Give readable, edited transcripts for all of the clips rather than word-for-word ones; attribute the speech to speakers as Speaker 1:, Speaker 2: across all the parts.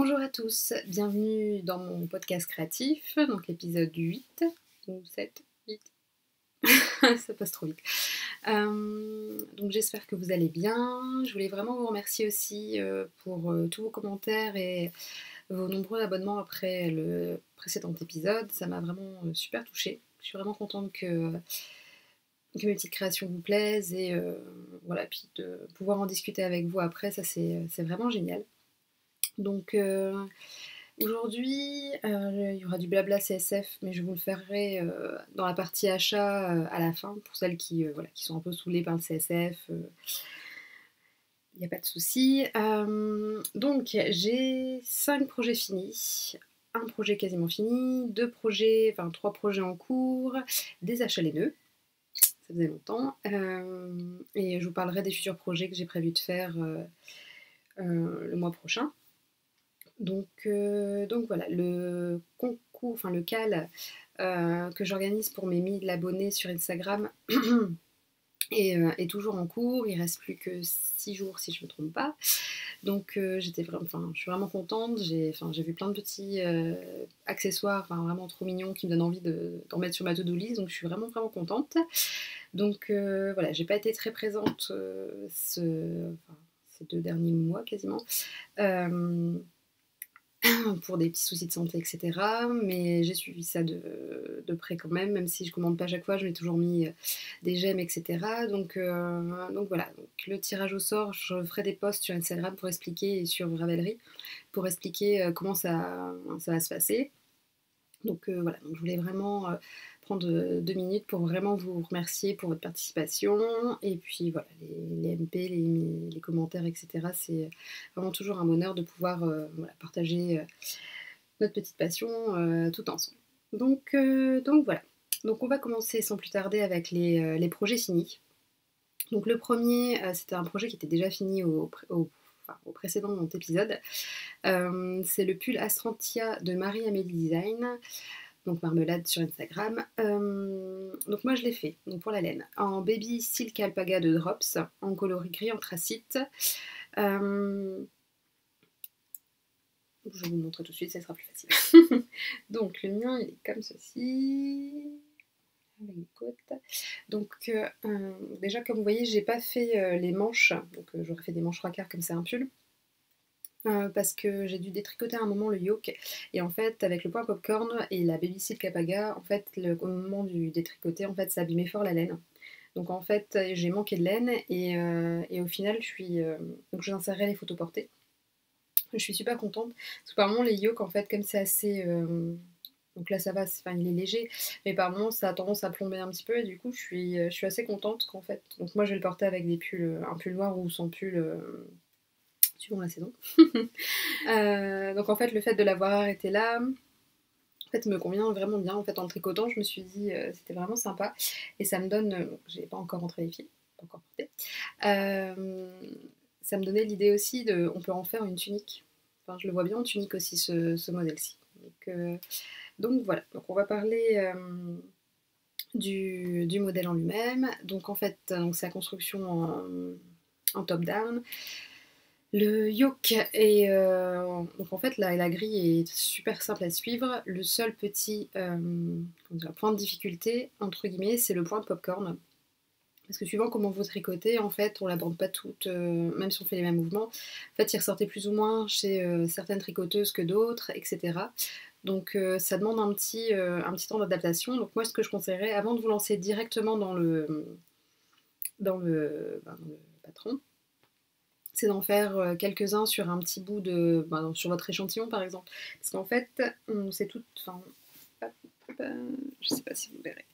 Speaker 1: Bonjour à tous, bienvenue dans mon podcast créatif, donc l'épisode 8 ou 7, 8, ça passe trop vite. Donc j'espère que vous allez bien. Je voulais vraiment vous remercier aussi pour tous vos commentaires et vos nombreux abonnements après le précédent épisode. Ça m'a vraiment super touchée. Je suis vraiment contente que mes petites créations vous plaisent et voilà, puis de pouvoir en discuter avec vous après, ça c'est vraiment génial. Donc aujourd'hui, il y aura du blabla CSF, mais je vous le ferai dans la partie achat à la fin, pour celles qui, voilà, qui sont un peu saoulées par le CSF. Il n'y a pas de souci. Donc j'ai 5 projets finis, un projet quasiment fini, 3 projets en cours, des achats laineux. Ça faisait longtemps. Et je vous parlerai des futurs projets que j'ai prévu de faire le mois prochain. Donc voilà, le concours, enfin le cal que j'organise pour mes 1000 abonnés sur Instagram est toujours en cours. Il reste plus que 6 jours si je ne me trompe pas. Donc je suis vraiment contente. J'ai vu plein de petits accessoires vraiment trop mignons qui me donnent envie d'en mettre sur ma to-do list. Donc je suis vraiment contente. Donc voilà, j'ai pas été très présente ces 2 derniers mois quasiment. Pour des petits soucis de santé, etc. Mais j'ai suivi ça de près quand même si je commande pas à chaque fois, je m'ai toujours mis des j'aime, etc. Donc voilà, donc le tirage au sort, je ferai des posts sur Instagram pour expliquer, et sur Ravelry, pour expliquer comment ça va se passer. Donc voilà, donc je voulais vraiment prendre 2 minutes pour vraiment vous remercier pour votre participation. Et puis voilà, les MP, les commentaires, etc. C'est vraiment toujours un bonheur de pouvoir partager notre petite passion tout ensemble. Donc voilà. Donc on va commencer sans plus tarder avec les projets finis. Donc le premier, c'était un projet qui était déjà fini au précédent épisode. C'est le pull Astrantia de Marie-Amélie Design, donc marmelade sur Instagram. Donc moi je l'ai fait, donc pour la laine, en baby silk alpaga de Drops, en coloris gris anthracite. Je vous le montre tout de suite, ça sera plus facile. Donc le mien il est comme ceci, avec des côtes. Donc déjà comme vous voyez, j'ai pas fait les manches, donc j'aurais fait des manches 3/4 comme c'est un pull. Parce que j'ai dû détricoter à un moment le yoke, et en fait avec le point popcorn et la baby silk alpaga, en fait au moment du détricoter, en fait ça abîmait fort la laine. Donc en fait j'ai manqué de laine et au final donc je vous insérerai les photos portées. Je suis super contente parce que par moments les yokes, en fait, comme c'est assez donc là ça va, il est léger, mais par moments ça a tendance à plomber un petit peu, et du coup je suis assez contente qu'en fait, donc moi je vais le porter avec des pulls, un pull noir ou sans pull suivant la saison. Donc en fait le fait de l'avoir arrêté là, en fait me convient vraiment bien. En fait en le tricotant je me suis dit c'était vraiment sympa, et ça me donne, j'ai pas encore rentré les fils, pas encore porté, ça me donnait l'idée aussi on peut en faire une tunique. Enfin je le vois bien en tunique aussi ce modèle-ci. Donc voilà, donc on va parler du modèle en lui-même. Donc en fait donc c'est la construction en top-down. Le yoke est donc en fait la grille est super simple à suivre. Le seul petit point de difficulté entre guillemets, c'est le point de popcorn, parce que suivant comment vous tricotez, en fait on la bande pas toute, même si on fait les mêmes mouvements, en fait il ressortait plus ou moins chez certaines tricoteuses que d'autres, etc. Donc ça demande un petit temps d'adaptation. Donc moi ce que je conseillerais, avant de vous lancer directement dans le patron, c'est d'en faire quelques-uns sur un petit bout sur votre échantillon par exemple. Parce qu'en fait, c'est tout. Enfin, je sais pas si vous verrez.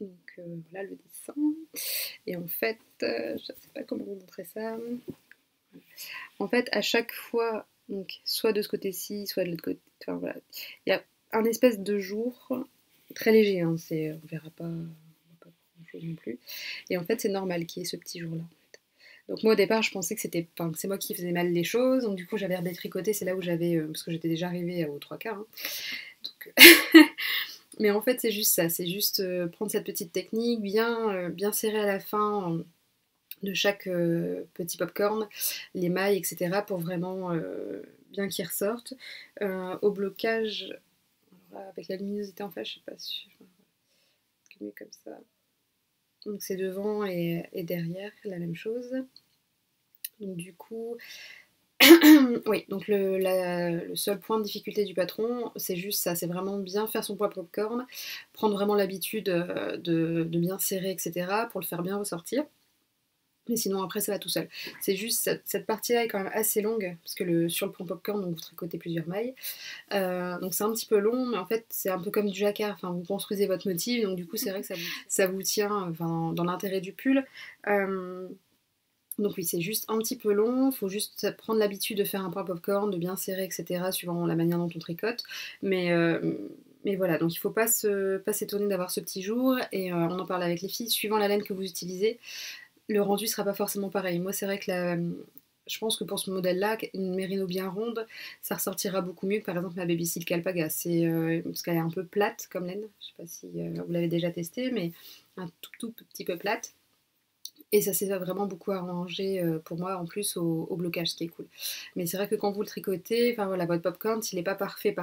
Speaker 1: Donc voilà le dessin. Et en fait, je sais pas comment vous montrer ça. En fait, à chaque fois, donc soit de ce côté-ci, soit de l'autre côté, enfin voilà, il y a un espèce de jour très léger, hein, on verra pas grand-chose non plus. Et en fait, c'est normal qu'il y ait ce petit jour-là. Donc moi au départ je pensais que c'est moi qui faisais mal les choses, donc du coup j'avais redétricoté, c'est là où j'avais, parce que j'étais déjà arrivée aux 3/4, hein. Donc, mais en fait c'est juste ça, c'est juste prendre cette petite technique, bien serrer à la fin de chaque petit popcorn, les mailles, etc. pour vraiment bien qu'il ressorte. Au blocage, alors là, avec la luminosité en face, je sais pas si je mieux comme ça. Donc c'est devant et derrière, la même chose. Donc du coup, oui, donc le seul point de difficulté du patron, c'est juste ça, c'est vraiment bien faire son poids popcorn, prendre vraiment l'habitude de bien serrer, etc., pour le faire bien ressortir. Mais sinon, après, ça va tout seul. C'est juste, cette partie-là est quand même assez longue, parce que sur le point popcorn, donc vous tricotez plusieurs mailles. Donc c'est un petit peu long, mais en fait, c'est un peu comme du jacquard. Enfin, vous construisez votre motif, donc du coup, c'est vrai que ça vous tient enfin, dans l'intérêt du pull. Donc oui, c'est juste un petit peu long, il faut juste prendre l'habitude de faire un point popcorn, de bien serrer, etc., suivant la manière dont on tricote. Mais voilà, donc il ne faut pas s'étonner d'avoir ce petit jour, et on en parle avec les filles, suivant la laine que vous utilisez, le rendu sera pas forcément pareil. Moi, c'est vrai que je pense que pour ce modèle-là, une mérino bien ronde, ça ressortira beaucoup mieux que par exemple ma Baby Silk Alpaga. Parce qu'elle est un peu plate comme laine. Je sais pas si vous l'avez déjà testé, mais un tout petit peu plate. Et ça s'est vraiment beaucoup arrangé pour moi en plus au blocage, ce qui est cool. Mais c'est vrai que quand vous le tricotez, enfin voilà, votre popcorn, s'il n'est pas parfait,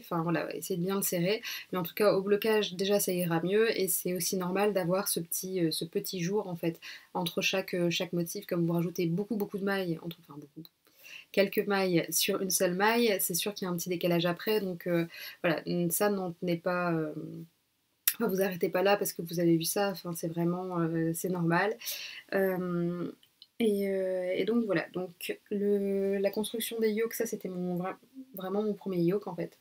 Speaker 1: enfin voilà, essayez de bien le serrer. Mais en tout cas, au blocage, déjà ça ira mieux. Et c'est aussi normal d'avoir ce petit jour en fait entre chaque motif. Comme vous rajoutez beaucoup de mailles, enfin beaucoup, quelques mailles sur une seule maille, c'est sûr qu'il y a un petit décalage après. Donc voilà, ça n'en tenez pas. Enfin, vous arrêtez pas là parce que vous avez vu ça, enfin, c'est vraiment c'est normal. Et donc voilà, donc la construction des yokes, ça c'était vraiment mon premier yoke en fait.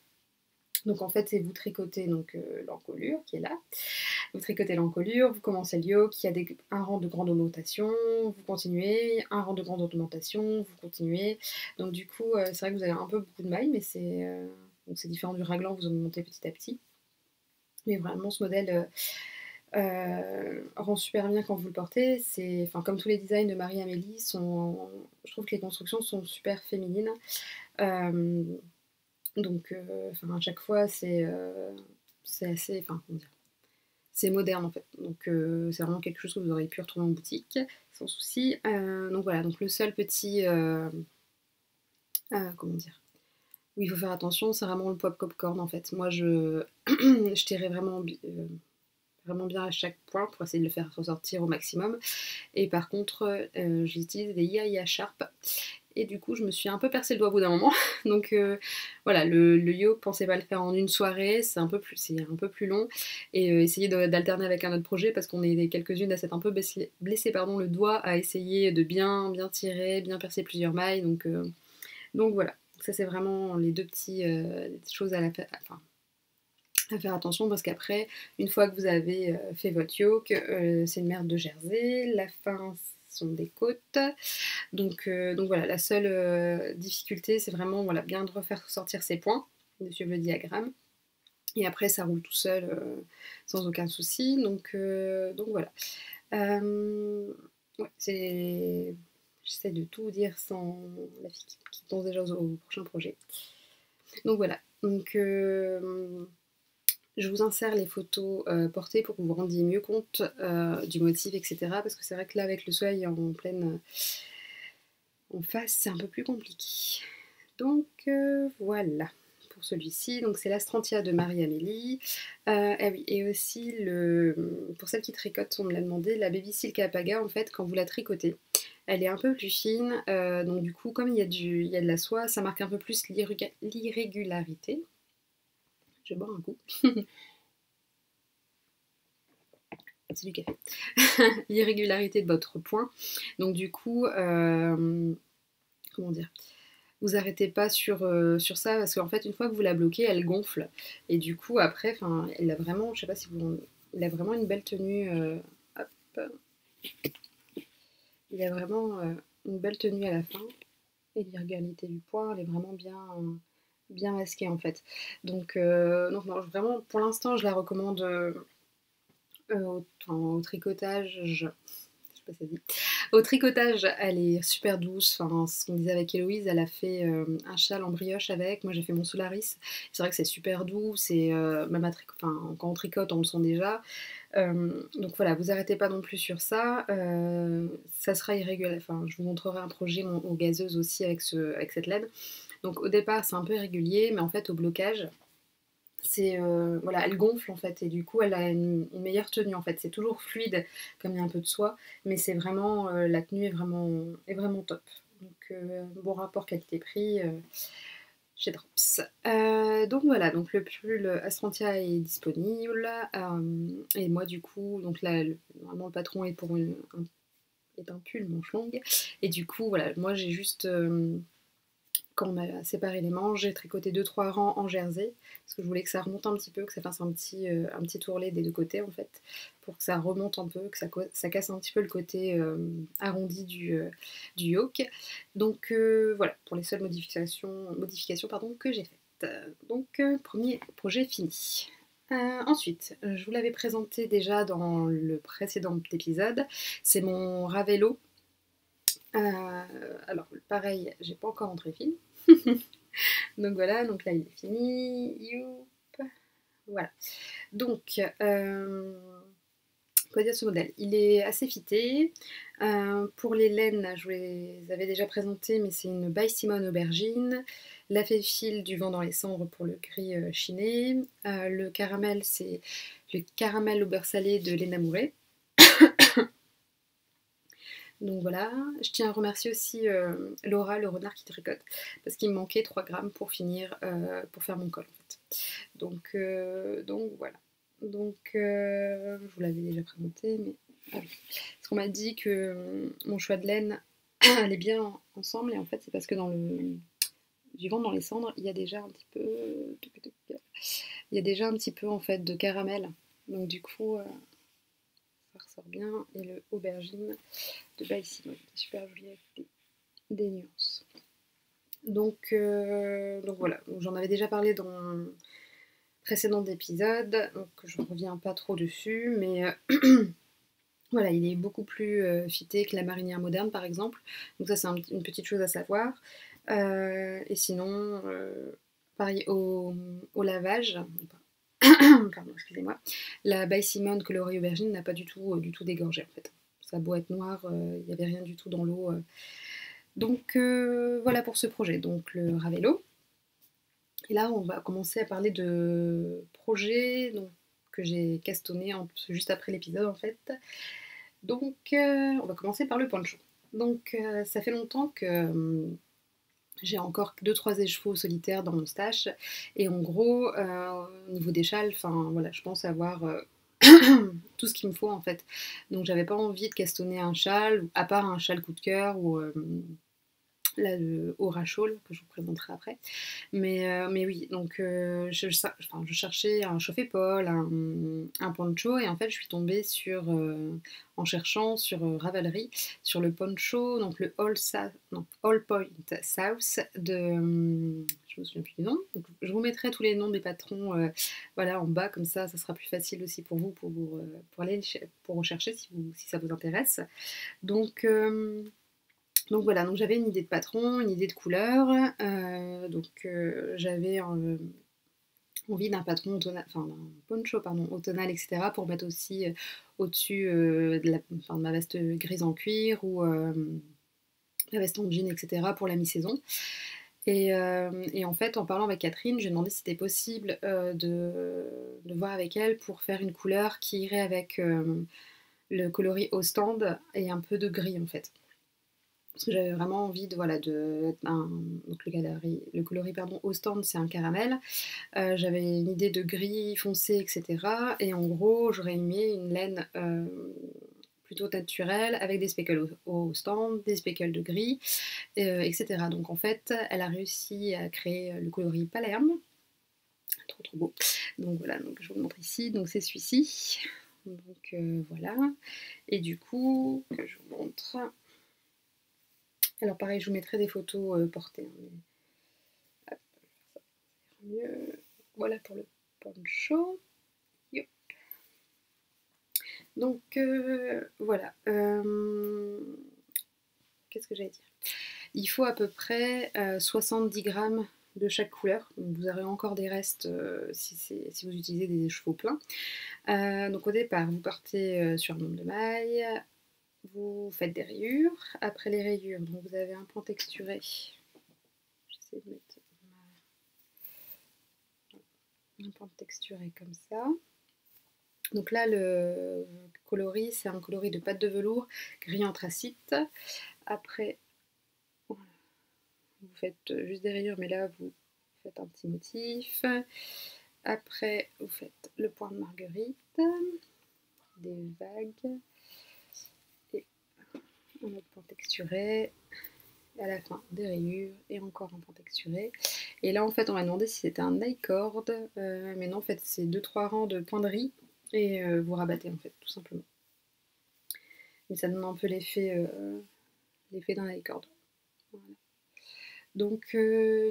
Speaker 1: Donc en fait, c'est vous tricotez donc l'encolure qui est là. Vous tricotez l'encolure, vous commencez le yoke, il y a un rang de grande augmentation, vous continuez, un rang de grande augmentation, vous continuez. Donc du coup, c'est vrai que vous avez un peu beaucoup de mailles, mais c'est différent du raglan, vous augmentez petit à petit. Mais vraiment, ce modèle rend super bien quand vous le portez. Enfin, comme tous les designs de Marie-Amélie, je trouve que les constructions sont super féminines. Donc, à chaque fois, c'est assez, enfin, comment dire, c'est moderne en fait. Donc, c'est vraiment quelque chose que vous auriez pu retrouver en boutique sans souci. Donc voilà, donc le seul petit, comment dire, où il faut faire attention, c'est vraiment le pop popcorn en fait. Moi, je tirais vraiment bien à chaque point pour essayer de le faire ressortir au maximum. Et par contre, j'utilise des Yaya Sharp. Et du coup, je me suis un peu percé le doigt au bout d'un moment. Donc voilà, le yoke, pensez pas le faire en une soirée, c'est un peu plus long. Et essayez d'alterner avec un autre projet parce qu'on est quelques-unes à s'être un peu blessé le doigt, à essayer de bien tirer, bien percer plusieurs mailles. Donc voilà, ça c'est vraiment les deux petites choses à faire attention parce qu'après, une fois que vous avez fait votre yoke, c'est une merde de jersey, la fin sont des côtes. Donc voilà, la seule difficulté, c'est vraiment voilà, bien de refaire sortir ses points, de suivre le diagramme. Et après, ça roule tout seul sans aucun souci. Donc voilà. Ouais, j'essaie de tout dire sans la fille qui pense déjà au prochain projet. Donc voilà. Donc je vous insère les photos portées pour que vous vous rendiez mieux compte du motif, etc. Parce que c'est vrai que là, avec le soleil en pleine en face, c'est un peu plus compliqué. Donc voilà pour celui-ci. Donc c'est l'Astrantia de Marie-Amélie. Ah oui, et aussi, pour celle qui tricote, on me l'a demandé, la Baby Silk Alpaga, en fait, quand vous la tricotez, elle est un peu plus fine. Donc du coup, comme il y a de la soie, ça marque un peu plus l'irrégularité. Je vais boire un coup. C'est du café. L'irrégularité de votre point. Donc du coup, comment dire, vous arrêtez pas sur ça parce qu'en fait une fois que vous la bloquez, elle gonfle et du coup après, enfin, elle a vraiment, je sais pas si vous, il a vraiment une belle tenue. Hop, il a vraiment une belle tenue à la fin et l'irrégularité du point, elle est vraiment bien masquée en fait. Donc non, vraiment pour l'instant je la recommande au tricotage. Je sais pas si ça dit. Au tricotage, elle est super douce. Enfin, ce qu'on disait avec Héloïse, elle a fait un châle en brioche avec. Moi, j'ai fait mon Solaris. C'est vrai que c'est super doux. Même quand on tricote, on le sent déjà. Donc voilà, vous arrêtez pas non plus sur ça. Ça sera irrégulier. Enfin, je vous montrerai un projet aux gazeuses aussi avec cette laine. Donc au départ c'est un peu irrégulier, mais en fait au blocage, c'est voilà, elle gonfle en fait et du coup elle a une meilleure tenue en fait. C'est toujours fluide comme il y a un peu de soie, mais c'est vraiment la tenue est vraiment top. Donc bon rapport qualité-prix chez Drops. Donc voilà, donc le pull Astrantia est disponible et moi du coup, donc là normalement le patron est pour est un pull manche longue et du coup voilà, moi j'ai juste quand on a séparé les manches, j'ai tricoté 2-3 rangs en jersey, parce que je voulais que ça remonte un petit peu, que ça fasse un petit tourlet des deux côtés en fait, pour que ça remonte un peu, que ça casse un petit peu le côté arrondi du yoke. Donc voilà, pour les seules modifications pardon, que j'ai faites. Donc premier projet fini. Ensuite, je vous l'avais présenté déjà dans le précédent épisode, c'est mon Ravello. Alors pareil, j'ai pas encore rentré le fil. Donc voilà, donc là il est fini. Youp. Voilà. Donc, quoi dire ce modèle? Il est assez fité. Pour les laines, je vous les avais déjà présentées, mais c'est une by Simone aubergine. La fil du vent dans les cendres pour le gris chiné. Le caramel, c'est le caramel au beurre salé de Léna Mouret. Donc voilà, je tiens à remercier aussi Laura, le renard qui tricote, parce qu'il me manquait 3 grammes pour finir, pour faire mon col en fait. Donc voilà. Donc je vous l'avais déjà présenté, mais ah oui. Parce qu'on m'a dit que mon choix de laine allait bien ensemble, et en fait c'est parce que dans le du vent dans les cendres, il y a déjà un petit peu, il y a déjà un petit peu en fait de caramel. Donc du coup, ça ressort bien. Et le aubergine de By Simone, super joli avec des nuances. Donc voilà, j'en avais déjà parlé dans un précédent épisode, donc je ne reviens pas trop dessus, mais voilà, il est beaucoup plus fité que la marinière moderne par exemple, donc ça c'est une petite chose à savoir. Et sinon, pareil au lavage, pardon, excusez-moi, la By Simone coloris aubergine n'a pas du tout dégorgé en fait. Ça a beau être noir, il n'y avait rien du tout dans l'eau. Donc voilà pour ce projet, donc le Ravello. Et là, on va commencer à parler de projets donc, que j'ai castonné juste après l'épisode en fait. Donc on va commencer par le poncho. Donc ça fait longtemps que j'ai encore 2-3 écheveaux solitaires dans mon stash. Et en gros, au niveau des châles, voilà, je pense avoir tout ce qu'il me faut en fait. Donc j'avais pas envie de castonner un châle, à part un châle coup de cœur ou là, le Aura Shawl que je vous présenterai après. Mais oui, donc je cherchais un chauffe-épaule, un poncho, et en fait je suis tombée en cherchant sur Ravelry, sur le poncho, donc le All Point South de... je me souviens plus du nom. Donc, je vous mettrai tous les noms des patrons voilà, en bas, comme ça sera plus facile aussi pour vous pour rechercher si ça vous intéresse. Donc voilà, donc j'avais une idée de patron, une idée de couleur, j'avais envie d'un patron d'un poncho pardon, automnal, etc. pour mettre aussi au-dessus de ma veste grise en cuir ou la veste en jean, etc. pour la mi-saison. Et en fait, en parlant avec Catherine, je lui ai demandé si c'était possible de voir avec elle pour faire une couleur qui irait avec le coloris au stand et un peu de gris en fait. Parce que j'avais vraiment envie donc le coloris pardon, au stand c'est un caramel. J'avais une idée de gris foncé, etc. Et en gros, j'aurais aimé une laine plutôt naturelle avec des speckles au stand, des speckles de gris, etc. Donc en fait, elle a réussi à créer le coloris Palerme. Trop beau. Donc voilà, donc je vous le montre ici. Donc c'est celui-ci. Donc voilà. Et du coup, que je vous montre. Alors pareil, je vous mettrai des photos portées. Hop, mieux. Voilà pour le poncho. Yep. Donc voilà. Qu'est-ce que j'allais dire? Il faut à peu près 70 grammes de chaque couleur. Donc vous aurez encore des restes si vous utilisez des chevaux pleins. Donc au départ, vous partez sur un nombre de mailles. Vous faites des rayures. Après les rayures, donc vous avez un point texturé. J'essaie de mettre un point texturé comme ça. Donc là, le coloris, c'est un coloris de pâte de velours gris anthracite. Après, vous faites juste des rayures, mais là, vous faites un petit motif. Après, vous faites le point de marguerite, des vagues, et un autre point texturé. À la fin, des rayures, et encore un point texturé. Et là, en fait, on m'a demandé si c'était un I-cord, mais non, en fait, c'est 2-3 rangs de points de riz, et vous rabattez, en fait, tout simplement. Et ça donne un peu l'effet d'un I-cord. Voilà. Donc,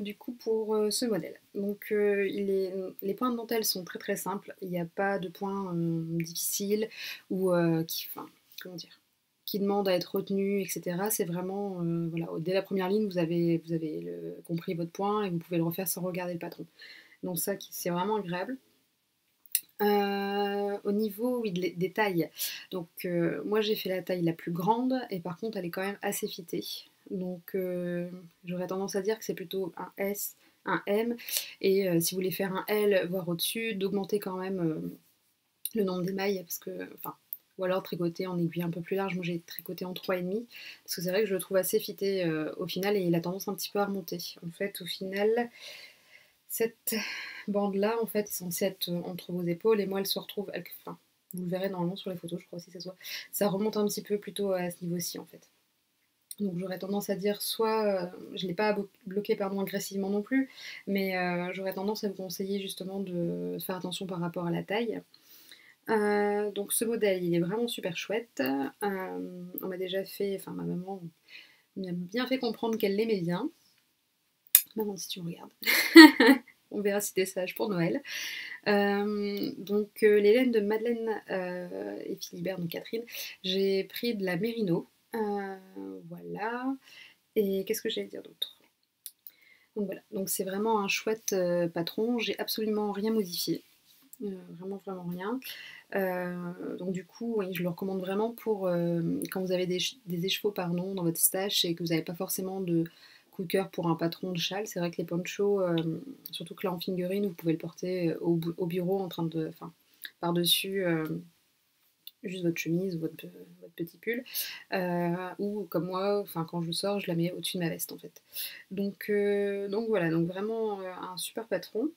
Speaker 1: du coup, pour ce modèle, donc, les points de dentelle sont très très simples. Il n'y a pas de points difficiles ou comment dire, qui demandent à être retenus, etc. C'est vraiment, voilà, dès la première ligne, vous avez compris votre point et vous pouvez le refaire sans regarder le patron. Donc ça, c'est vraiment agréable. Au niveau oui, des tailles, donc moi j'ai fait la taille la plus grande et par contre elle est quand même assez fitée. Donc j'aurais tendance à dire que c'est plutôt un S, un M, et si vous voulez faire un L, voire au-dessus, d'augmenter quand même le nombre d'émails, parce que, enfin, ou alors tricoter en aiguille un peu plus large. Moi j'ai tricoté en 3,5, parce que c'est vrai que je le trouve assez fité au final, et il a tendance un petit peu à remonter. En fait, au final, cette bande-là, en fait, est censée être entre vos épaules, et moi, elle se retrouve, enfin, vous le verrez normalement sur les photos, je crois aussi que ça remonte un petit peu plutôt à ce niveau-ci, en fait. Donc j'aurais tendance à dire soit, je ne l'ai pas bloqué pardon, agressivement non plus, mais j'aurais tendance à vous conseiller justement de faire attention par rapport à la taille. Donc ce modèle, il est vraiment super chouette. On m'a déjà fait, enfin ma maman m'a bien fait comprendre qu'elle l'aimait bien. Maman, si tu me regardes. On verra si t'es sage pour Noël. Donc les laines de Madeleine et Philibert, donc Catherine, j'ai pris de la Mérino. Voilà. Et qu'est-ce que j'allais dire d'autre? Donc voilà, donc c'est vraiment un chouette patron. J'ai absolument rien modifié. Vraiment, vraiment rien. Donc du coup, oui, je le recommande vraiment pour quand vous avez des écheveaux pardon, dans votre stash et que vous n'avez pas forcément de coup de cœur pour un patron de châle. C'est vrai que les ponchos, surtout que là en figurine, vous pouvez le porter au bureau en train de, enfin, par-dessus juste votre chemise ou votre petit pull. Ou comme moi, enfin quand je sors, je la mets au-dessus de ma veste en fait. Donc voilà, donc vraiment un super patron.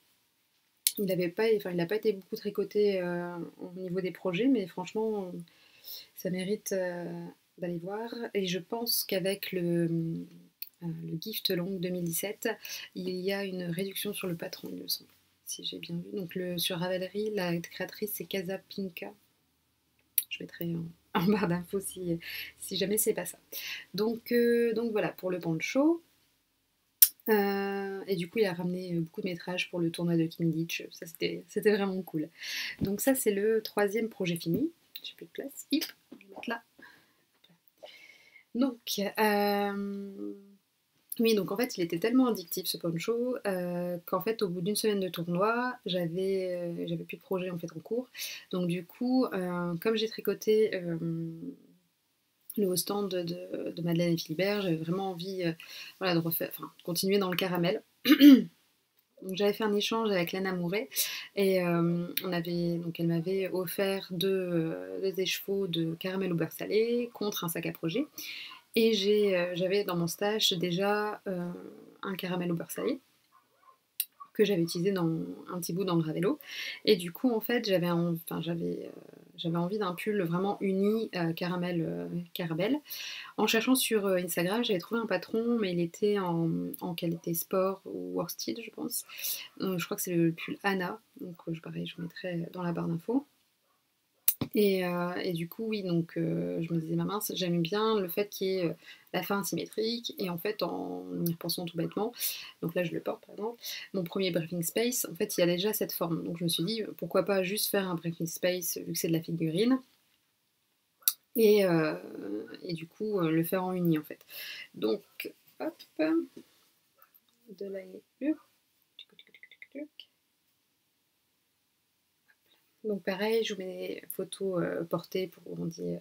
Speaker 1: Il n'a pas été beaucoup tricoté au niveau des projets, mais franchement, ça mérite d'aller voir. Et je pense qu'avec le Gift Long 2017, il y a une réduction sur le patron, il me semble, si j'ai bien vu. Donc sur Ravelry, la créatrice c'est Casa Pinka. Je mettrai en barre d'infos si jamais c'est pas ça. Donc voilà pour le poncho. Et du coup, il a ramené beaucoup de métrages pour le tournoi de King. Ça, c'était vraiment cool. Donc ça, c'est le 3e projet fini. J'ai plus de place. Hip, je vais le mettre là. Donc, oui, donc en fait, il était tellement addictif ce poncho qu'en fait, au bout d'une semaine de tournoi, j'avais plus de projet en fait en cours. Donc du coup, comme j'ai tricoté le haut stand de Madeleine et Philibert, j'avais vraiment envie voilà, de continuer dans le caramel. Donc j'avais fait un échange avec Lana Mouret et elle m'avait offert deux écheveaux de caramel au beurre salé contre un sac à projet. Et j'avais dans mon stash déjà un caramel au beurre salé que j'avais utilisé dans un petit bout dans le Ravello. Et du coup, en fait, j'avais envie d'un pull vraiment uni caramel. En cherchant sur Instagram, j'avais trouvé un patron, mais il était en qualité sport ou worsted, je pense. Je crois que c'est le pull Anna, donc pareil, je vous mettrai dans la barre d'infos. Et du coup, oui, donc je me disais, ma mince, j'aime bien le fait qu'il y ait la fin asymétrique, et en fait, en y repensant tout bêtement, donc là je le porte par exemple, mon premier breathing space, en fait, il y a déjà cette forme. Donc je me suis dit, pourquoi pas juste faire un breathing space vu que c'est de la figurine, et du coup, le faire en uni en fait. Donc, hop, de la donc pareil, je vous mets des photos portées pour vous rendiez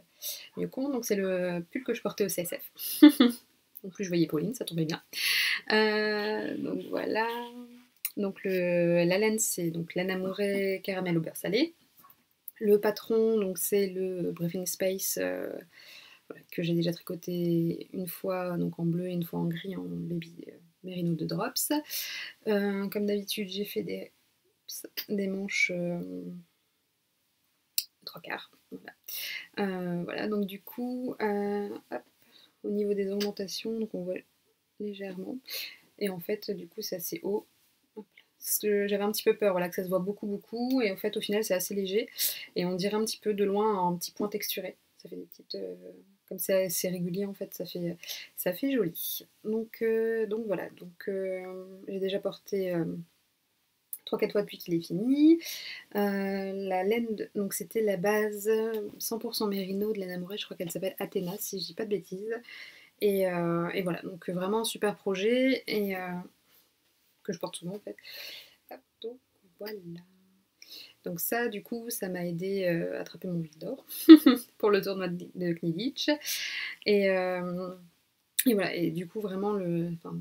Speaker 1: mieux compte. Donc c'est le pull que je portais au CSF. En plus je voyais Pauline, ça tombait bien. Donc voilà. Donc la laine, c'est donc laine amorée caramel au beurre salé. Le patron, donc c'est le Breathing Space voilà, que j'ai déjà tricoté une fois donc en bleu et une fois en gris en baby merino de drops. Comme d'habitude, j'ai fait des manches 3/4. Voilà. Voilà, donc du coup, hop, au niveau des augmentations, donc on voit légèrement. Et en fait, du coup, c'est assez haut. Parce que j'avais un petit peu peur, voilà, que ça se voit beaucoup, beaucoup. Et en fait, au final, c'est assez léger. Et on dirait un petit peu de loin un petit point texturé. Ça fait des petites. Comme c'est régulier, en fait, ça fait joli. Donc voilà. Donc j'ai déjà porté 3-4 fois depuis qu'il est fini. La laine, donc c'était la base 100% mérino de laine amorée, je crois qu'elle s'appelle Athéna, si je dis pas de bêtises. Et voilà, donc vraiment un super projet et que je porte souvent en fait. Hop, donc voilà. Donc ça, du coup, ça m'a aidé à attraper mon vif d'or pour le tournoi de Knidich. Et, euh, et voilà, et du coup, vraiment,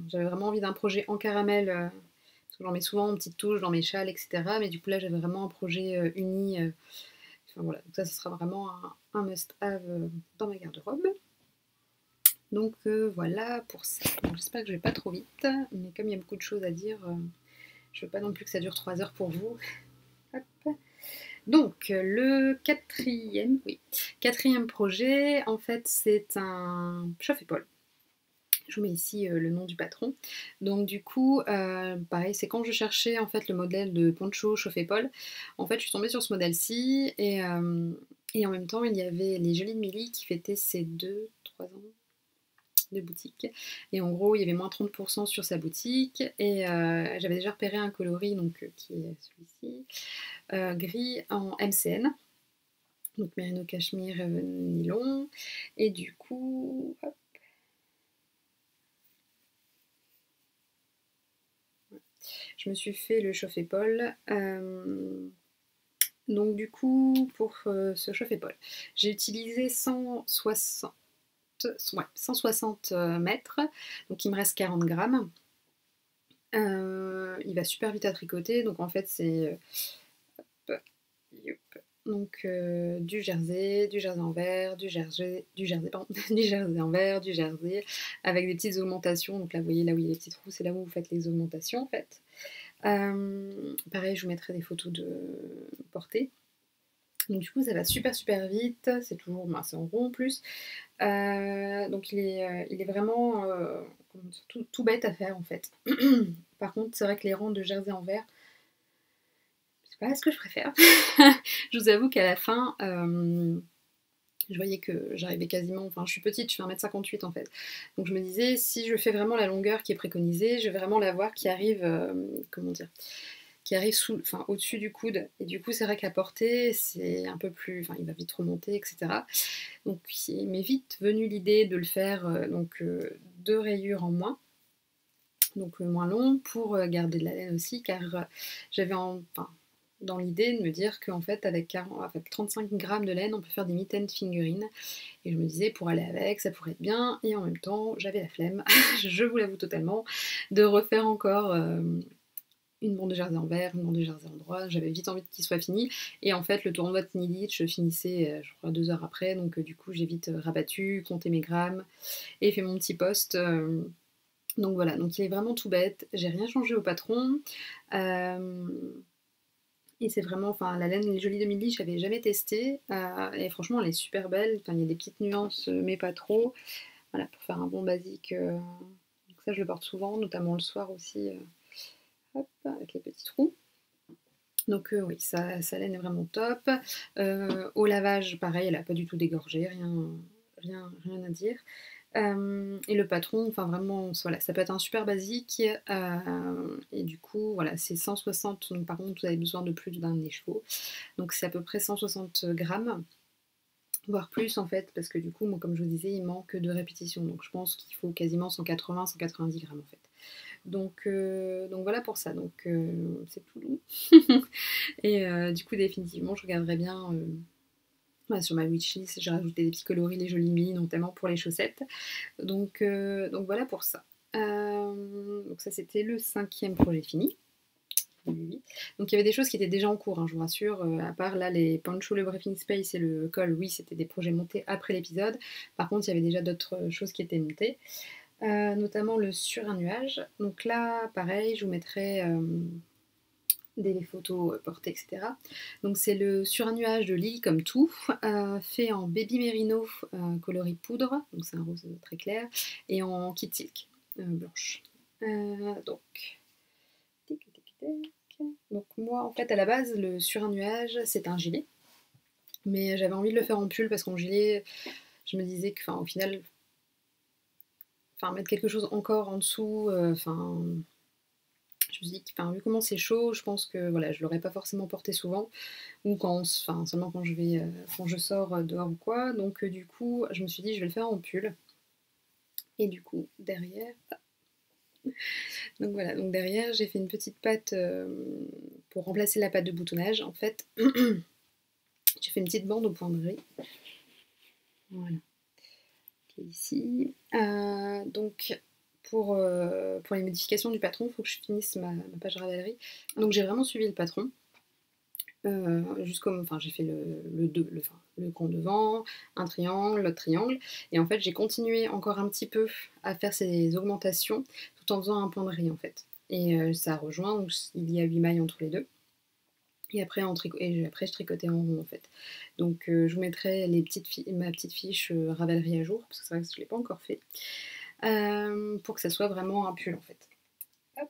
Speaker 1: j'avais vraiment envie d'un projet en caramel. Parce que j'en mets souvent en petites touches dans mes châles, etc. Mais du coup, là, j'avais vraiment un projet uni. Enfin voilà, donc ça sera vraiment un must-have dans ma garde-robe. Donc voilà pour ça. Bon, j'espère que je vais pas trop vite, mais comme il y a beaucoup de choses à dire, je veux pas non plus que ça dure 3 heures pour vous. Hop. Donc le quatrième projet, en fait c'est un chauffe-épaule. Je vous mets ici le nom du patron. Donc du coup, pareil, c'est quand je cherchais en fait le modèle de poncho chauffe-épaule. En fait, je suis tombée sur ce modèle-ci et en même temps, il y avait les Jolies de Milly qui fêtaient ses 2-3 ans de boutique. Et en gros, il y avait moins 30% sur sa boutique. Et j'avais déjà repéré un coloris donc, qui est celui-ci, gris en MCN. Donc Merino Cachemire Nylon. Et du coup, hop, je me suis fait le chauffe-épaule. Donc du coup, pour ce chauffe-épaule, j'ai utilisé 160 mètres. Donc il me reste 40 grammes. Il va super vite à tricoter, donc en fait c'est donc du jersey en vert, du jersey en vert, du jersey avec des petites augmentations. Donc là, vous voyez là où il y a les petits trous, c'est là où vous faites les augmentations en fait. Pareil, je vous mettrai des photos de portée. Donc du coup, ça va super super vite. C'est toujours, c'est en rond en plus. Donc il est vraiment tout bête à faire en fait. Par contre, c'est vrai que les rangs de jersey en vert, c'est pas ce que je préfère. Je vous avoue qu'à la fin, je voyais que j'arrivais quasiment, enfin je suis petite, je fais 1m58 en fait. Donc je me disais, si je fais vraiment la longueur qui est préconisée, je vais vraiment la voir qui arrive, comment dire, qui arrive au-dessus du coude. Et du coup, c'est vrai qu'à porter, c'est un peu plus, enfin il va vite remonter, etc. Donc il m'est vite venue l'idée de le faire, donc 2 rayures en moins. Donc moins long pour garder de la laine aussi, car j'avais dans l'idée de me dire qu'en fait avec 35 grammes de laine on peut faire des mitten figurines et je me disais pour aller avec ça pourrait être bien et en même temps j'avais la flemme, je vous l'avoue totalement, de refaire encore une bande de jersey en vert, une bande de jersey en droit, j'avais vite envie qu'il soit fini et en fait le tournoi de Knidlich je finissais je crois 2 heures après donc du coup j'ai vite rabattu, compté mes grammes et fait mon petit post. Donc voilà, donc il est vraiment tout bête, j'ai rien changé au patron. Et c'est vraiment, enfin la laine les Jolies de Milly, je n'avais jamais testé. Et franchement, elle est super belle. Enfin, il y a des petites nuances, mais pas trop. Voilà, pour faire un bon basique. Donc ça, je le porte souvent, notamment le soir aussi. Hop, avec les petits trous. Donc oui, sa laine est vraiment top. Au lavage, pareil, elle n'a pas du tout dégorgé, rien à dire. Et le patron, enfin vraiment, voilà, ça peut être un super basique. Et du coup, voilà, c'est 160. Donc par contre, vous avez besoin de plus d'un écheveau. Donc c'est à peu près 160 grammes, voire plus en fait, parce que du coup, moi, comme je vous disais, il manque de répétitions. Donc je pense qu'il faut quasiment 180-190 grammes en fait. Donc voilà pour ça. Donc c'est tout doux. Et du coup, définitivement, je regarderai bien. Sur ma wishlist, j'ai rajouté des petits coloris, les jolies mini, notamment pour les chaussettes. Donc voilà pour ça. Donc ça, c'était le 5e projet fini. oui. Donc il y avait des choses qui étaient déjà en cours, hein, je vous rassure, à part là les Poncho, le Briefing Space et le col, oui, c'était des projets montés après l'épisode. Par contre, il y avait déjà d'autres choses qui étaient montées, notamment le Sur un nuage. Donc là, pareil, je vous mettrai des photos portées, etc. Donc c'est le Sur un nuage de Lily comme tout, fait en baby merino coloris poudre, donc c'est un rose très clair, et en kit silk blanche. Donc, tic, tic, tic. Donc moi en fait à la base le Sur un nuage c'est un gilet, mais j'avais envie de le faire en pull parce qu'en gilet je me disais que au final mettre quelque chose encore en dessous, je me dis que vu comment c'est chaud, je pense que voilà, je l'aurais pas forcément porté souvent, ou seulement quand je vais quand je sors dehors ou quoi. Donc du coup, je me suis dit je vais le faire en pull. Et du coup, derrière, donc voilà, donc derrière j'ai fait une petite patte pour remplacer la patte de boutonnage. En fait, j'ai fait une petite bande au point de gris. Voilà, qui est ici. Donc pour les modifications du patron, il faut que je finisse ma page Ravelry. Donc j'ai vraiment suivi le patron. J'ai fait le grand devant, un triangle, l'autre triangle, et en fait j'ai continué encore un petit peu à faire ces augmentations tout en faisant un point de riz en fait. Et ça rejoint, donc il y a 8 mailles entre les deux. Et après, après je tricotais en rond en fait. Donc je vous mettrai ma petite fiche Ravelry à jour, parce que c'est vrai que je ne l'ai pas encore fait, pour que ça soit vraiment un pull en fait. Hop.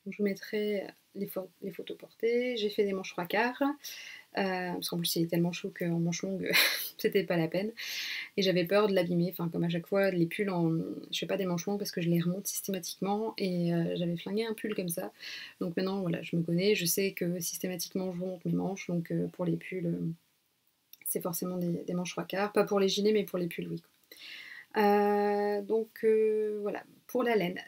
Speaker 1: Donc, je vous mettrai les photos portées. J'ai fait des manches 3/4, parce qu'en plus il est tellement chaud qu'en manches longues c'était pas la peine. Et j'avais peur de l'abîmer, comme à chaque fois les pulls, je fais pas des manches longues parce que je les remonte systématiquement, et j'avais flingué un pull comme ça. Donc maintenant voilà, je me connais, je sais que systématiquement je remonte mes manches, donc pour les pulls c'est forcément des manches 3/4, pas pour les gilets mais pour les pulls oui. Donc voilà, pour la laine,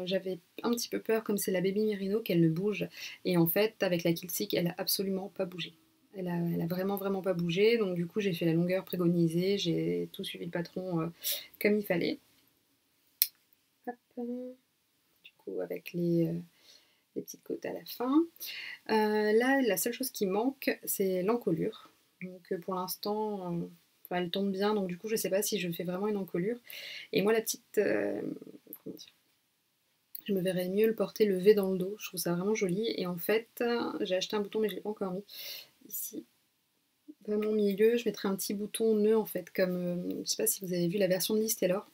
Speaker 1: j'avais un petit peu peur, comme c'est la baby merino, qu'elle ne bouge, et en fait avec la Kiltsick elle a absolument pas bougé. Elle a vraiment vraiment pas bougé, donc du coup j'ai fait la longueur préconisée, j'ai tout suivi le patron comme il fallait. Hop. Du coup avec les petites côtes à la fin. Là la seule chose qui manque c'est l'encolure, donc pour l'instant elle tombe bien, donc du coup je sais pas si je fais vraiment une encolure. Et moi la petite, comment dire, je me verrais mieux le porter le V dans le dos, je trouve ça vraiment joli. Et en fait j'ai acheté un bouton mais je l'ai pas encore mis ici, vraiment au milieu. Je mettrai un petit bouton nœud en fait, comme je sais pas si vous avez vu la version de Liz Taylor,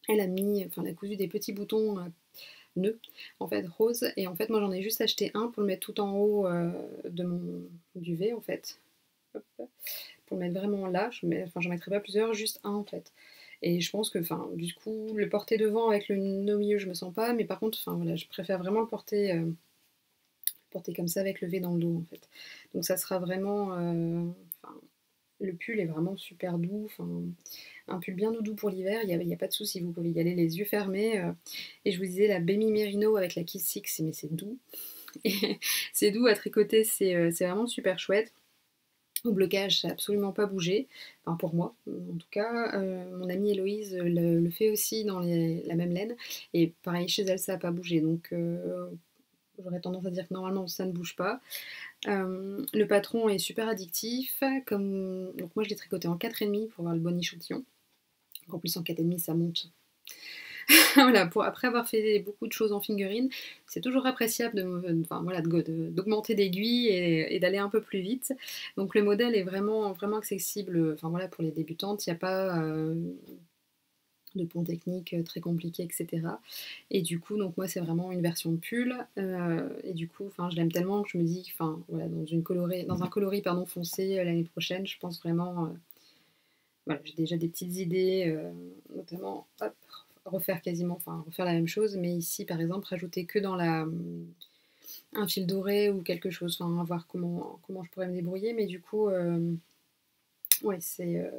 Speaker 1: elle a cousu des petits boutons nœuds en fait rose, et en fait moi j'en ai juste acheté un pour le mettre tout en haut du V en fait. Hop. Pour le mettre vraiment là, j'en mettrai pas plusieurs, juste un en fait. Et je pense que du coup le porter devant avec le nœud au milieu je me sens pas, mais par contre voilà, je préfère vraiment le porter comme ça avec le V dans le dos en fait. Donc ça sera vraiment le pull est vraiment super doux, un pull bien doudou pour l'hiver, il y a pas de souci, vous pouvez y aller les yeux fermés. Et je vous disais la baby merino avec la Kiltsick, mais c'est doux. Et c'est doux à tricoter, c'est vraiment super chouette. Au blocage, ça n'a absolument pas bougé, pour moi en tout cas. Mon amie Héloïse le fait aussi dans la même laine, et pareil chez elle ça n'a pas bougé, donc j'aurais tendance à dire que normalement ça ne bouge pas. Le patron est super addictif, donc moi je l'ai tricoté en 4,5 pour avoir le bon échantillon. Donc en plus en 4,5 ça monte. Voilà, après avoir fait beaucoup de choses en figurine, c'est toujours appréciable d'augmenter d'aiguilles et d'aller un peu plus vite. Donc le modèle est vraiment, vraiment accessible, pour les débutantes, il n'y a pas de pont technique très compliqué, etc. Et du coup, donc moi c'est vraiment une version pull, et du coup, je l'aime tellement que je me dis, dans un coloris foncé l'année prochaine, je pense vraiment, j'ai déjà des petites idées, notamment, refaire la même chose, mais ici par exemple rajouter que dans un fil doré ou quelque chose, voir comment je pourrais me débrouiller, mais du coup ouais c'est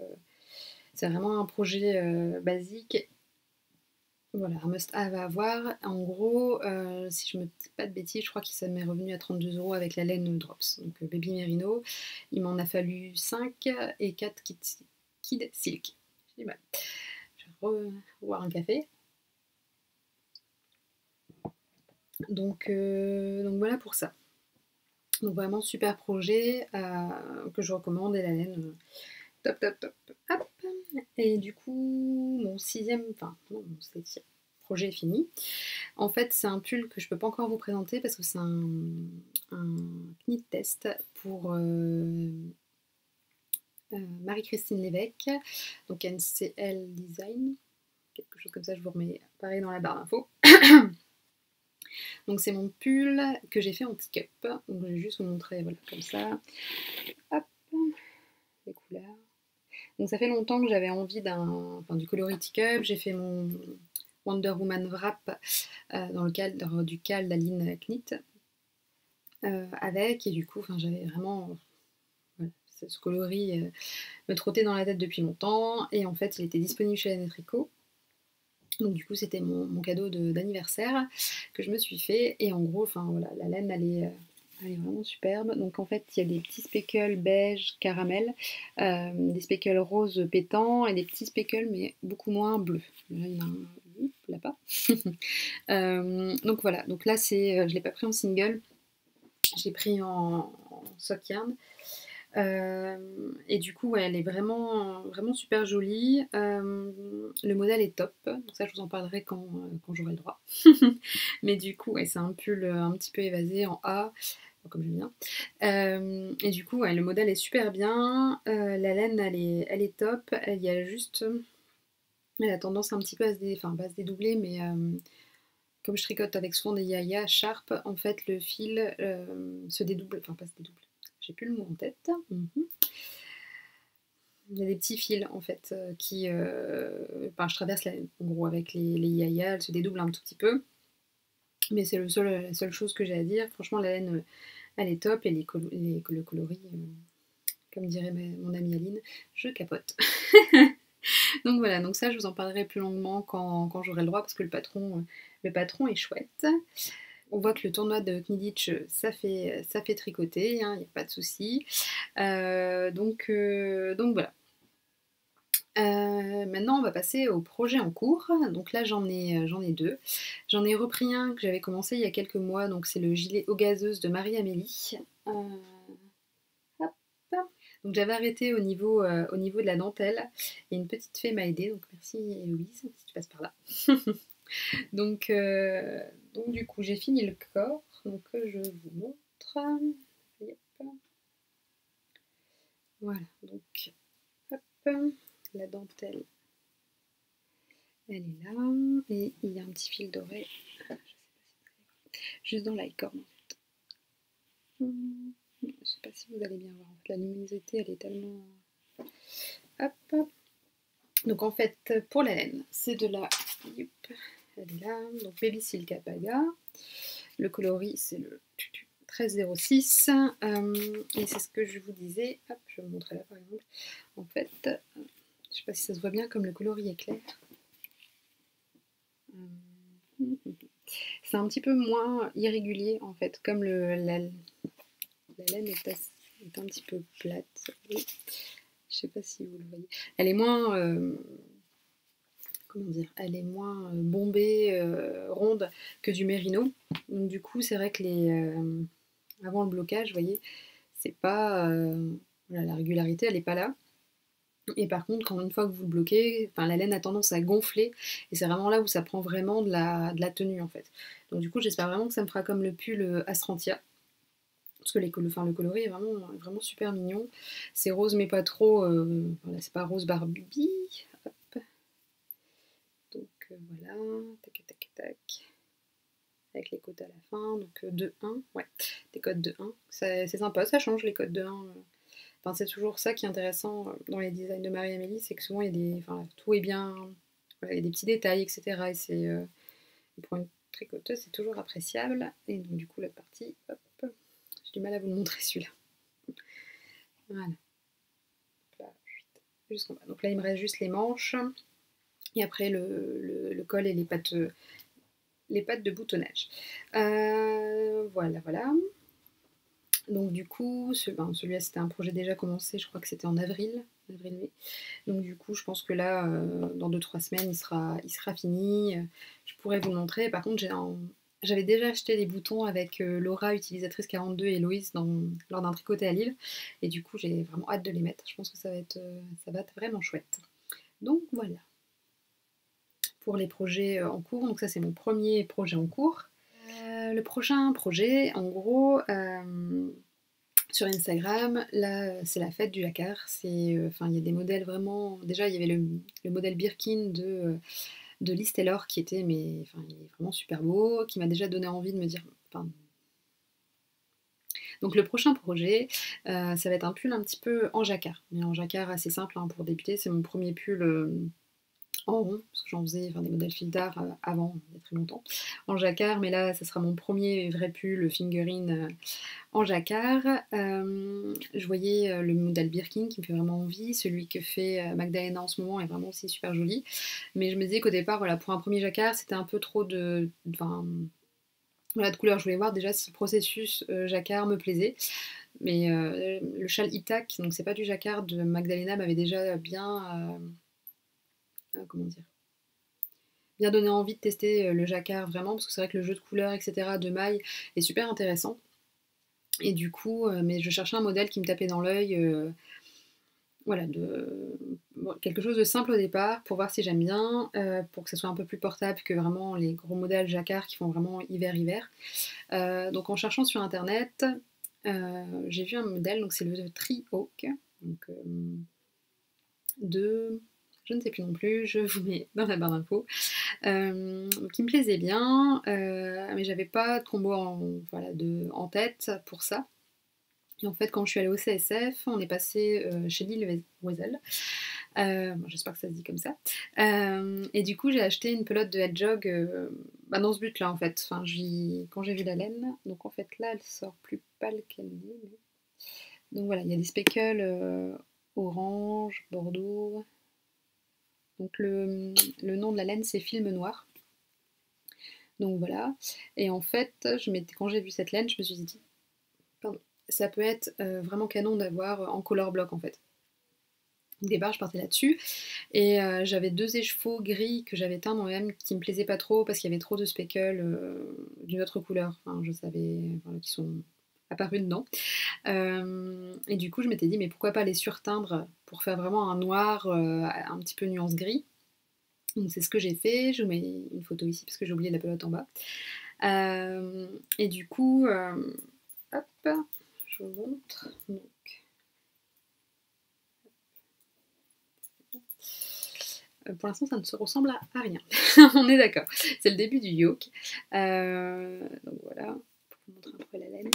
Speaker 1: vraiment un projet basique, voilà, un must-have à avoir. En gros, si je me dis pas de bêtises, je crois que ça m'est revenu à 32 € avec la laine Drops, donc Baby Merino. Il m'en a fallu 5 et 4 Kid Silk. J'ai du mal. Je vais boire un café. Donc voilà pour ça. Donc vraiment super projet que je recommande et la laine top top top. Hop. Et du coup mon sixième, enfin non mon septième projet est fini. En fait c'est un pull que je peux pas encore vous présenter parce que c'est un knit test pour Marie-Christine Lévesque, donc NCL Design, quelque chose comme ça, je vous remets pareil dans la barre d'infos. Donc c'est mon pull que j'ai fait en teacup, donc je vais juste vous montrer, voilà, comme ça, hop, les couleurs. Donc ça fait longtemps que j'avais envie du coloris teacup, j'ai fait mon Wonder Woman Wrap dans le cadre du cal d'Aline Knit avec, et du coup j'avais vraiment, voilà, ce coloris me trottait dans la tête depuis longtemps, et en fait il était disponible chez Annette Tricot. Donc du coup c'était mon cadeau d'anniversaire que je me suis fait, et en gros voilà, la laine elle est vraiment superbe. Donc en fait il y a des petits speckles beige caramel, des speckles rose pétant et des petits speckles mais beaucoup moins bleus. Là il y en a un là-bas. Donc voilà, donc là je l'ai pas pris en single, je l'ai pris en sock yarn. Et du coup ouais, elle est vraiment, vraiment super jolie. Le modèle est top, donc ça je vous en parlerai quand j'aurai le droit. Mais du coup ouais, c'est un pull un petit peu évasé en A, comme je viens. Et du coup ouais, le modèle est super bien, la laine elle est top, il y a juste, elle a tendance un petit peu à pas à se dédoubler, mais comme je tricote avec souvent des yaya sharp, en fait le fil se dédouble, enfin pas se dédouble, j'ai plus le mot en tête. Il y a des petits fils en fait qui. Je traverse la laine en gros avec les yaya, elles se dédoublent un tout petit peu. Mais c'est la seule chose que j'ai à dire. Franchement, la laine elle est top, et le coloris, comme dirait mon amie Aline, je capote. Donc voilà, donc ça je vous en parlerai plus longuement quand j'aurai le droit, parce que le patron est chouette. On voit que le tournoi de Kniditch, ça fait tricoter, il n'y a pas de souci. Donc voilà. Maintenant on va passer au projet en cours. Donc là j'en ai deux. J'en ai repris un que j'avais commencé il y a quelques mois, donc c'est le gilet eau gazeuse de Marie-Amélie. Hop. Donc j'avais arrêté au niveau de la dentelle, et une petite fée m'a aidée, donc merci Héloïse si tu passes par là. Donc du coup j'ai fini le corps, donc je vous montre. Yep. Voilà, donc hop, la dentelle elle est là, et il y a un petit fil doré, juste dans la corne en fait. Je sais pas si vous allez bien voir, la luminosité elle est tellement. Hop. Donc en fait pour la laine c'est de la. Yep. Elle est là, donc Baby Silk Alpaga. Le coloris c'est le 1306, et c'est ce que je vous disais. Hop, je vais vous montrer là par exemple. En fait, je sais pas si ça se voit bien comme le coloris est clair. C'est un petit peu moins irrégulier en fait, comme la laine est un petit peu plate. Oui. Je sais pas si vous le voyez. Elle est moins, comment dire, elle est moins bombée, ronde que du mérino. Donc du coup, c'est vrai que avant le blocage, vous voyez, c'est pas, voilà, la régularité, elle est pas là. Et par contre, une fois que vous le bloquez, la laine a tendance à gonfler, et c'est vraiment là où ça prend vraiment de la tenue en fait. Donc du coup, j'espère vraiment que ça me fera comme le pull Astrantia, parce que le coloris est vraiment, vraiment super mignon. C'est rose mais pas trop, voilà, c'est pas rose Barbie. Hop. Donc voilà, tac tac tac, avec les codes à la fin, donc 2-1, ouais, des codes de 1. C'est sympa, ça change les codes de 1. Enfin, c'est toujours ça qui est intéressant dans les designs de Marie-Amélie, c'est que souvent il y a tout est bien, voilà, il y a des petits détails, etc. Et pour une tricoteuse, c'est toujours appréciable. Et donc du coup, l'autre partie, hop, j'ai du mal à vous le montrer celui-là. Voilà. Là, jusqu'en bas. Donc là, il me reste juste les manches, et après le col et les pattes de boutonnage. Voilà, voilà. Donc du coup, celui-là c'était un projet déjà commencé, je crois que c'était en avril-mai. Donc du coup, je pense que là, dans 2-3 semaines, il sera fini. Je pourrais vous le montrer. Par contre, J'avais déjà acheté des boutons avec Laura, utilisatrice 42 et Loïs lors d'un tricoté à Lille. Et du coup, j'ai vraiment hâte de les mettre. Je pense que ça va être vraiment chouette. Donc voilà, pour les projets en cours. Donc ça, c'est mon premier projet en cours. Le prochain projet, en gros, sur Instagram, là, c'est la fête du jacquard. Enfin, il y a des modèles vraiment... Déjà, il y avait le modèle Birkin de Liz Taylor qui était, mais enfin, il est vraiment super beau, qui m'a déjà donné envie de me dire... Enfin, donc le prochain projet, ça va être un pull un petit peu en jacquard. Mais en jacquard assez simple hein, pour débuter. C'est mon premier pull en rond, parce que j'en faisais des modèles fil d'art avant, il y a très longtemps, en jacquard. Mais là, ça sera mon premier vrai pull fingering en jacquard. Je voyais le modèle Birkin qui me fait vraiment envie. Celui que fait Magdalena en ce moment est vraiment aussi super joli. Mais je me disais qu'au départ, voilà, pour un premier jacquard, c'était un peu trop de couleurs. Je voulais voir déjà si le processus jacquard me plaisait. Mais le châle Itac, donc c'est pas du jacquard de Magdalena, m'avait déjà bien... comment dire, bien donné envie de tester le jacquard vraiment, parce que c'est vrai que le jeu de couleurs, etc., de mailles est super intéressant. Et du coup, mais je cherchais un modèle qui me tapait dans l'œil, voilà, quelque chose de simple au départ, pour voir si j'aime bien, pour que ça soit un peu plus portable que vraiment les gros modèles jacquard qui font vraiment hiver-hiver. Donc en cherchant sur internet, j'ai vu un modèle, donc c'est le Tri-Hawk, donc de... Je ne sais plus non plus, je vous mets dans la barre d'infos. Qui me plaisait bien, mais j'avais pas de combo en tête pour ça. Et en fait, quand je suis allée au CSF, on est passé chez Lille Wesel. J'espère que ça se dit comme ça. Et du coup, j'ai acheté une pelote de Hedgehog dans ce but-là, en fait. Enfin, quand j'ai vu la laine, donc en fait, là, elle sort plus pâle qu'elle n'est. Mais... Donc voilà, il y a des speckles orange, bordeaux. Donc le nom de la laine, c'est Film Noir. Donc voilà. Et en fait, quand j'ai vu cette laine, je me suis dit, pardon, ça peut être vraiment canon d'avoir en color block en fait. Au départ, je partais là-dessus. Et j'avais 2 écheveaux gris que j'avais teints moi-même qui me plaisaient pas trop parce qu'il y avait trop de speckles d'une autre couleur. Enfin, je savais, qui sont apparus dedans. Et du coup, je m'étais dit, mais pourquoi pas les surteindre pour faire vraiment un noir un petit peu nuance gris. Donc c'est ce que j'ai fait. Je vous mets une photo ici parce que j'ai oublié la pelote en bas. Et du coup, hop, je vous montre. Donc, pour l'instant, ça ne se ressemble à rien. On est d'accord. C'est le début du yoke. Donc voilà, pour vous montrer un peu la laine.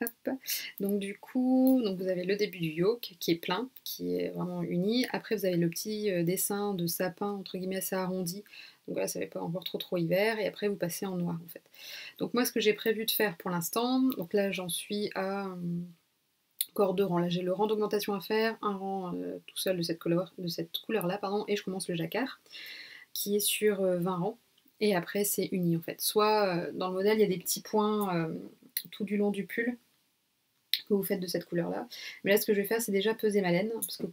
Speaker 1: Hop. Donc du coup, vous avez le début du yoke qui est plein, qui est vraiment uni. Après, vous avez le petit dessin de sapin, entre guillemets, assez arrondi. Donc voilà, ça ne fait pas encore trop hiver. Et après, vous passez en noir, en fait. Donc moi, ce que j'ai prévu de faire pour l'instant, donc là, j'en suis à encore 2 rangs. Là, j'ai le rang d'augmentation à faire, un rang tout seul de cette couleur-là, pardon, et je commence le jacquard, qui est sur 20 rangs. Et après, c'est uni, en fait. Soit, dans le modèle, il y a des petits points tout du long du pull, que vous faites de cette couleur là. Mais là ce que je vais faire c'est déjà peser ma laine, parce que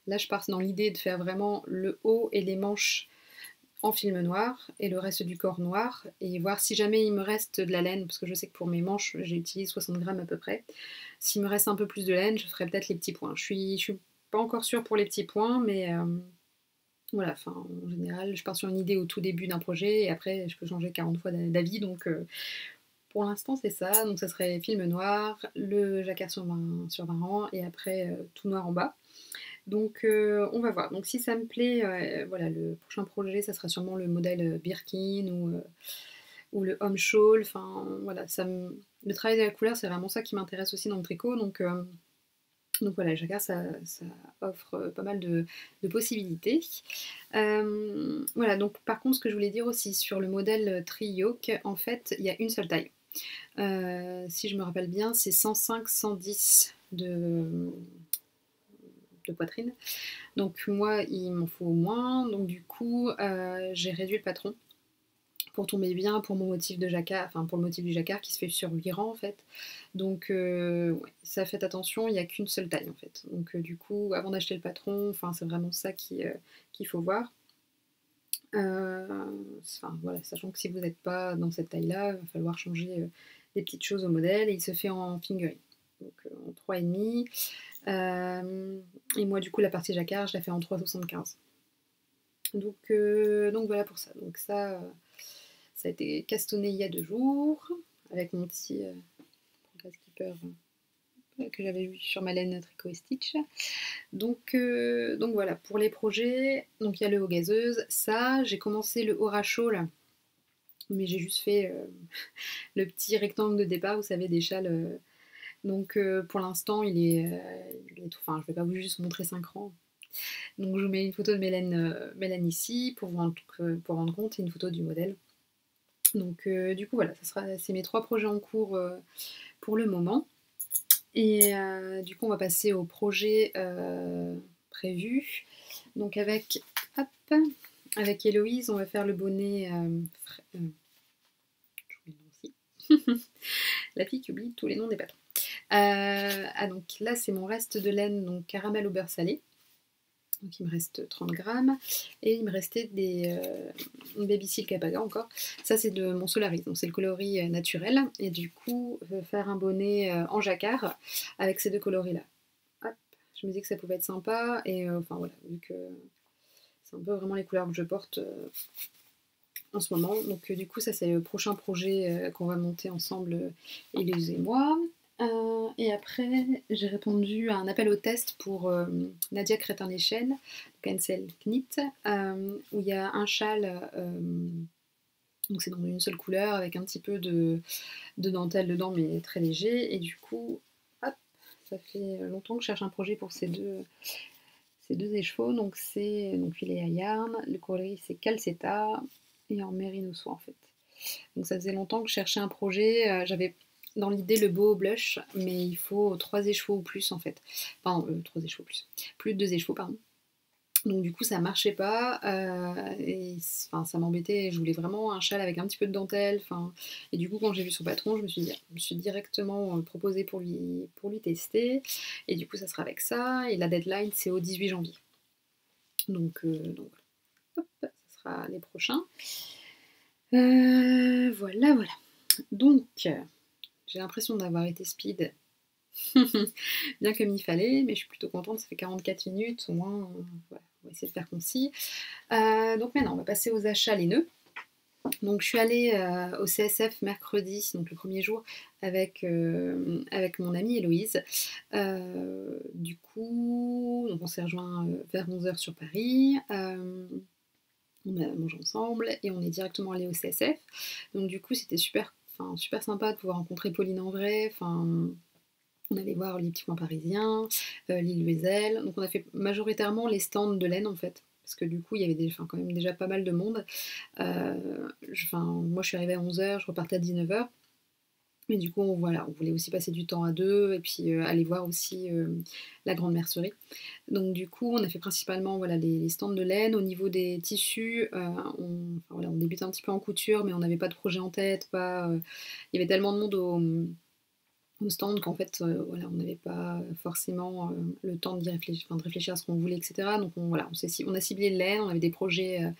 Speaker 1: là je pars dans l'idée de faire vraiment le haut et les manches en film noir et le reste du corps noir, et voir si jamais il me reste de la laine, parce que je sais que pour mes manches j'utilise 60 grammes à peu près. S'il me reste un peu plus de laine, je ferai peut-être les petits points. Je suis pas encore sûre pour les petits points, mais voilà, en général je pars sur une idée au tout début d'un projet et après je peux changer 40 fois d'avis, donc pour l'instant, c'est ça. Donc, ça serait film noir, le jacquard sur 20 rangs et après tout noir en bas. Donc, on va voir. Donc, si ça me plaît, voilà, le prochain projet, ça sera sûrement le modèle Birkin ou le Home Shawl. Enfin, voilà, le travail de la couleur, c'est vraiment ça qui m'intéresse aussi dans le tricot. Donc voilà, le jacquard, ça offre pas mal de possibilités. Voilà, donc par contre, ce que je voulais dire aussi sur le modèle Tri-Yoke, en fait, il y a une seule taille. Si je me rappelle bien, c'est 105-110 de poitrine. Donc moi, il m'en faut au moins. Donc du coup, j'ai réduit le patron pour tomber bien pour mon motif de jacquard, enfin pour le motif du jacquard qui se fait sur 8 rangs en fait. Donc ouais, ça, faites attention, il n'y a qu'une seule taille en fait. Donc du coup, avant d'acheter le patron, c'est vraiment ça qu'il faut voir. Enfin, voilà, sachant que si vous n'êtes pas dans cette taille-là, il va falloir changer des petites choses au modèle. Et il se fait en fingering, donc en 3,5. Et moi, du coup, la partie jacquard, je la fais en 3,75. Donc voilà pour ça. Donc ça a été castonné il y a 2 jours avec mon petit skipper que j'avais eu sur ma laine Tricot et Stitch. Donc voilà, pour les projets, donc il y a le haut gazeuse. Ça, j'ai commencé le haut rachot là, mais j'ai juste fait le petit rectangle de départ, vous savez, des châles. Donc pour l'instant, il est tout. Enfin, je vais pas vous juste montrer 5 rangs. Donc je vous mets une photo de Mélène ici pour vous rendre compte et une photo du modèle. Donc du coup voilà, c'est mes 3 projets en cours pour le moment. Et du coup on va passer au projet prévu. Donc avec Héloïse, on va faire le bonnet. Je vous mets le nom aussi. La fille qui oublie tous les noms des patrons. Donc là c'est mon reste de laine, donc caramel au beurre salé. Donc il me reste 30 grammes. Et il me restait des Baby Silk Alpaga encore. Ça c'est de mon Solaris, donc c'est le coloris naturel. Et du coup, faire un bonnet en jacquard avec ces 2 coloris-là. Hop, je me dis que ça pouvait être sympa. Et enfin voilà, vu que c'est un peu vraiment les couleurs que je porte en ce moment. Donc du coup, ça c'est le prochain projet qu'on va monter ensemble, Élise et moi. Et après, j'ai répondu à un appel au test pour Nadia Crétin-Lechen, Cancel Knit, où il y a un châle, donc c'est dans une seule couleur, avec un petit peu de dentelle dedans, mais très léger. Et du coup, hop, ça fait longtemps que je cherche un projet pour ces deux écheveaux. Donc il est à yarn, le coloris c'est Calceta, et en mérino soie en fait. Donc ça faisait longtemps que je cherchais un projet. J'avais dans l'idée le beau blush, mais il faut 3 écheveaux ou plus en fait. Enfin, 3 écheveaux plus. Plus de 2 écheveaux, pardon. Donc du coup ça marchait pas, et enfin, ça m'embêtait, je voulais vraiment un châle avec un petit peu de dentelle, et du coup quand j'ai vu son patron, je me suis directement proposée pour lui tester, et du coup ça sera avec ça, et la deadline c'est au 18 janvier. Donc voilà. Hop, ça sera les prochains. Voilà. Donc, j'ai l'impression d'avoir été speed, bien comme il fallait, mais je suis plutôt contente, ça fait 44 minutes, au moins, voilà, on va essayer de faire concis. Donc maintenant, on va passer aux achats, les nœuds. Donc je suis allée au CSF mercredi, donc le premier jour, avec mon amie Héloïse. Du coup, donc on s'est rejoint vers 11h sur Paris. On a mangé ensemble et on est directement allé au CSF. Donc du coup c'était super sympa de pouvoir rencontrer Pauline en vrai. On allait voir les petits coins parisiens, l'île Wesel. Donc on a fait majoritairement les stands de laine en fait. Parce que du coup il y avait quand même déjà pas mal de monde. Moi je suis arrivée à 11h, je repartais à 19h. Mais du coup, on voulait aussi passer du temps à deux et puis aller voir aussi la grande mercerie. Donc du coup, on a fait principalement les stands de laine. Au niveau des tissus, on débute un petit peu en couture, mais on n'avait pas de projet en tête. Il y avait tellement de monde au stand qu'en fait, on n'avait pas forcément le temps de réfléchir à ce qu'on voulait, etc. Donc on a ciblé le laine, on avait des projets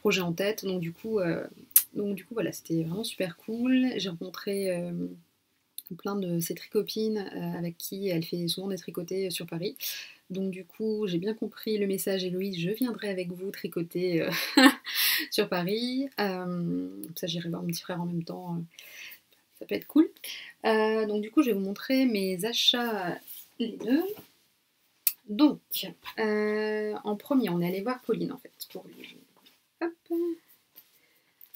Speaker 1: en tête. Donc du coup, voilà, c'était vraiment super cool. J'ai rencontré plein de ses tricopines avec qui elle fait souvent des tricotés sur Paris. Donc du coup, j'ai bien compris le message, Héloïse, je viendrai avec vous tricoter sur Paris. Ça, j'irai voir mon petit frère en même temps. Ça peut être cool. Donc du coup, je vais vous montrer mes achats, les deux. Donc, en premier, on est allé voir Pauline en fait,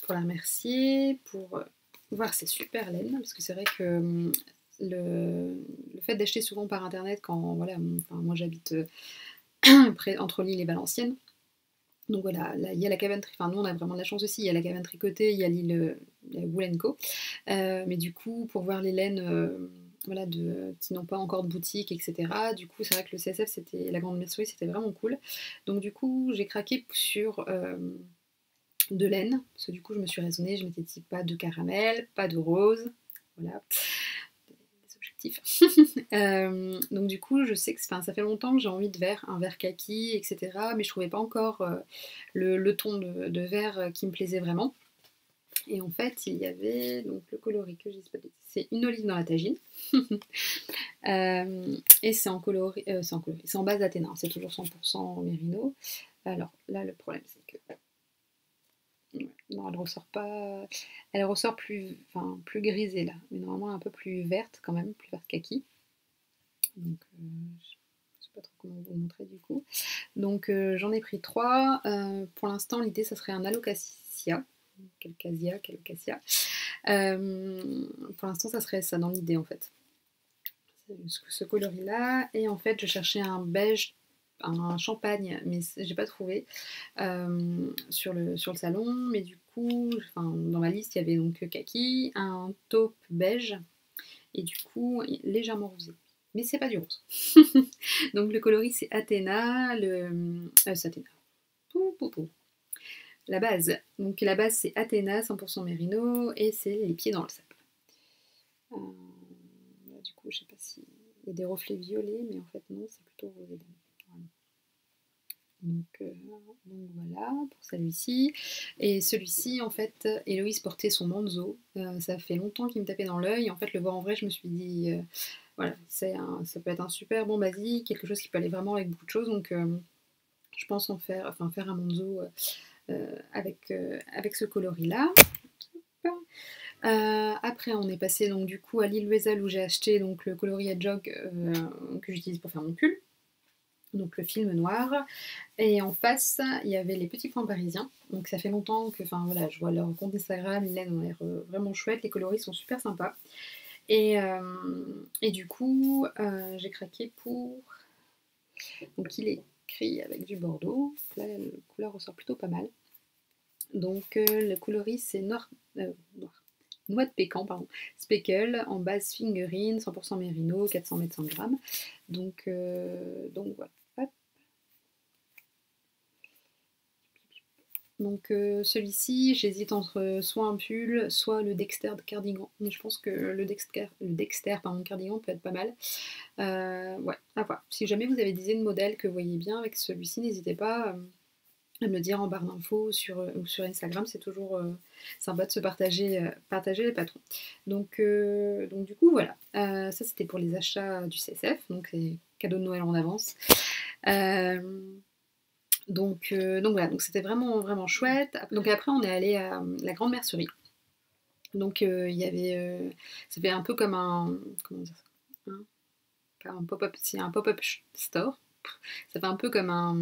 Speaker 1: pour la remercier, pour voir ses super laines, parce que c'est vrai que le fait d'acheter souvent par internet quand moi j'habite entre Lille et Valenciennes, donc voilà, là, il y a la cabane nous on a vraiment de la chance aussi, il y a la cabane tricotée, il y a l'île Wool & Co, mais du coup pour voir les laines qui n'ont pas encore de boutique, etc. Du coup c'est vrai que le CSF, la grande mercerie, c'était vraiment cool. Donc du coup j'ai craqué sur de laine, parce que du coup je me suis raisonnée, je m'étais dit pas de caramel, pas de rose, voilà, des sportif. Donc du coup, je sais que ça fait longtemps que j'ai envie de vert, un vert kaki, etc. Mais je trouvais pas encore le ton de vert qui me plaisait vraiment. Et en fait, il y avait donc le coloris que je dis pas de bêtises, c'est une olive dans la tagine. Et c'est en coloris, c'est en base d'Athéna, c'est toujours 100% mérino. Alors là, le problème, c'est que non, elle ressort pas. Elle ressort plus, enfin, plus grisée là, mais normalement un peu plus verte quand même, plus verte kaki. Donc, je sais pas trop comment vous le montrer du coup. Donc, j'en ai pris 3. Pour l'instant, l'idée, ça serait un alocasia. Calcasia. Pour l'instant, ça serait ça dans l'idée en fait. Ce coloris-là. Et en fait, je cherchais un beige, un champagne, mais j'ai pas trouvé sur le salon. Mais du coup, dans ma liste, il y avait donc kaki, un taupe beige et du coup légèrement rosé. Mais c'est pas du rose. Donc le coloris c'est Athéna, c'est Athéna. La base. Donc la base c'est Athéna, 100% mérino et c'est les pieds dans le sable. Du coup, je sais pas si il y a des reflets violets, mais en fait non, c'est plutôt rosé. Donc voilà pour celui-ci. Et celui-ci, en fait, Héloïse portait son manzo. Ça fait longtemps qu'il me tapait dans l'œil. En fait, le voir en vrai, je me suis dit, voilà, ça peut être un super bon basique, quelque chose qui peut aller vraiment avec beaucoup de choses. Donc je pense faire un manzo avec ce coloris-là. Après, on est passé donc du coup à l'île Wesel où j'ai acheté donc le coloris à jog que j'utilise pour faire mon pull. Donc le film noir. Et en face, il y avait les petits points parisiens. Donc ça fait longtemps que, voilà, je vois leur compte Instagram, les laines ont l'air vraiment chouettes, les coloris sont super sympas. Et du coup, j'ai craqué pour. Donc il est écrit avec du bordeaux. Là, la couleur ressort plutôt pas mal. Donc le coloris c'est noir. Noix de pécan, pardon, speckle, en base fingerine, 100% mérino, 400 mètres 100 grammes. Donc voilà. Hop. Donc celui-ci, j'hésite entre soit un pull, soit le Dexter cardigan. Mais je pense que le Dexter cardigan peut être pas mal. Ouais, à voir. Si jamais vous avez des idées de modèles que vous voyez bien avec celui-ci, n'hésitez pas à me le dire en barre d'infos ou sur Instagram. C'est toujours sympa de se partager les patrons. Donc du coup, voilà. Ça, c'était pour les achats du CSF. Donc, c'est cadeau de Noël en avance. Donc voilà, donc c'était vraiment, vraiment chouette. Donc après, on est allé à la grande mercerie. Donc il y avait, ça fait un peu comme un, comment dire ça, pas un pop-up, c'est un pop-up store. Ça fait un peu comme un,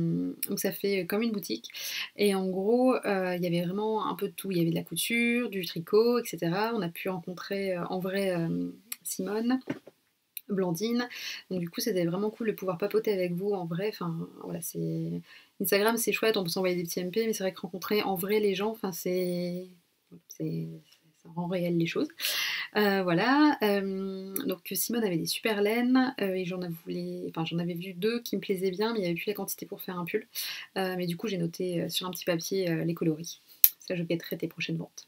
Speaker 1: donc ça fait comme une boutique. Et en gros, il y avait vraiment un peu de tout. Il y avait de la couture, du tricot, etc. On a pu rencontrer en vrai Simone, Blandine. Donc du coup, c'était vraiment cool de pouvoir papoter avec vous en vrai. Enfin, voilà, c'est Instagram, c'est chouette, on peut s'envoyer des petits MP, mais c'est vrai que rencontrer en vrai les gens, enfin, ça rend réel les choses. Voilà. Donc Simone avait des super laines et j'en avais vu 2 qui me plaisaient bien, mais il n'y avait plus la quantité pour faire un pull. Mais du coup, j'ai noté sur un petit papier les coloris. Ça, je guetterai tes prochaines ventes.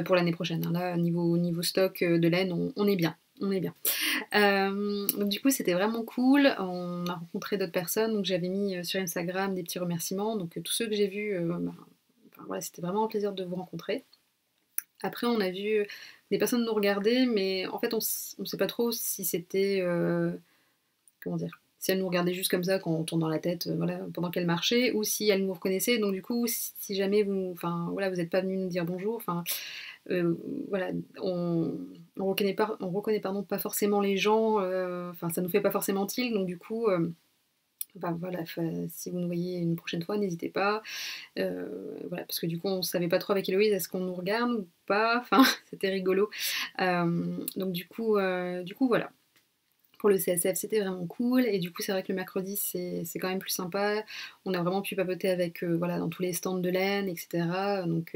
Speaker 1: Pour l'année prochaine. Hein. Là, niveau stock de laine, on est bien. On est bien. Donc du coup, c'était vraiment cool. On a rencontré d'autres personnes. Donc j'avais mis sur Instagram des petits remerciements. Donc tous ceux que j'ai vus, voilà, c'était vraiment un plaisir de vous rencontrer. Après, on a vu des personnes nous regarder, mais en fait, on sait pas trop si c'était... comment dire, si elles nous regardaient juste comme ça quand on tourne dans la tête, voilà, pendant qu'elles marchaient, ou si elles nous reconnaissaient. Donc du coup, si jamais vous n'êtes pas venu nous dire bonjour, voilà, on reconnaît pas forcément les gens, ça nous fait pas forcément tilt, donc du coup, voilà, si vous nous voyez une prochaine fois, n'hésitez pas. Voilà, parce que du coup, on savait pas trop avec Héloïse, est-ce qu'on nous regarde ou pas, enfin, c'était rigolo. Donc du coup, voilà. Pour le CSF, c'était vraiment cool. Et du coup, c'est vrai que le mercredi, c'est quand même plus sympa. On a vraiment pu papoter avec, voilà, dans tous les stands de laine, etc. Donc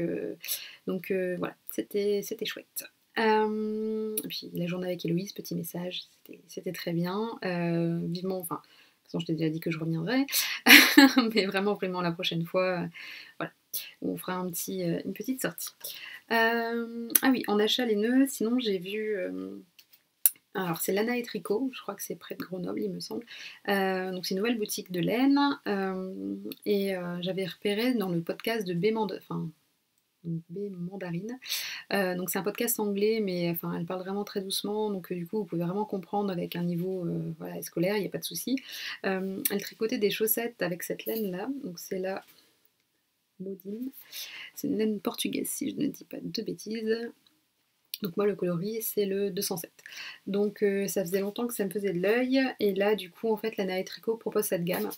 Speaker 1: voilà, c'était chouette. Et puis la journée avec Héloïse, petit message, c'était très bien. Vivement, de toute façon, je t'ai déjà dit que je reviendrai. Mais vraiment, vraiment, la prochaine fois, voilà, on fera une petite sortie. Ah oui, en achat les nœuds, sinon j'ai vu... Alors c'est Lana et Tricot, je crois que c'est près de Grenoble il me semble. Donc c'est une nouvelle boutique de laine, j'avais repéré dans le podcast de B Mandarine. Donc c'est un podcast anglais, mais enfin elle parle vraiment très doucement, donc du coup vous pouvez vraiment comprendre avec un niveau voilà, scolaire, il n'y a pas de souci. Elle tricotait des chaussettes avec cette laine là, donc c'est la Modine. C'est une laine portugaise si je ne dis pas de bêtises. Donc moi le coloris c'est le 207. Donc ça faisait longtemps que ça me faisait de l'œil, et là du coup en fait la Nae Tricot propose cette gamme.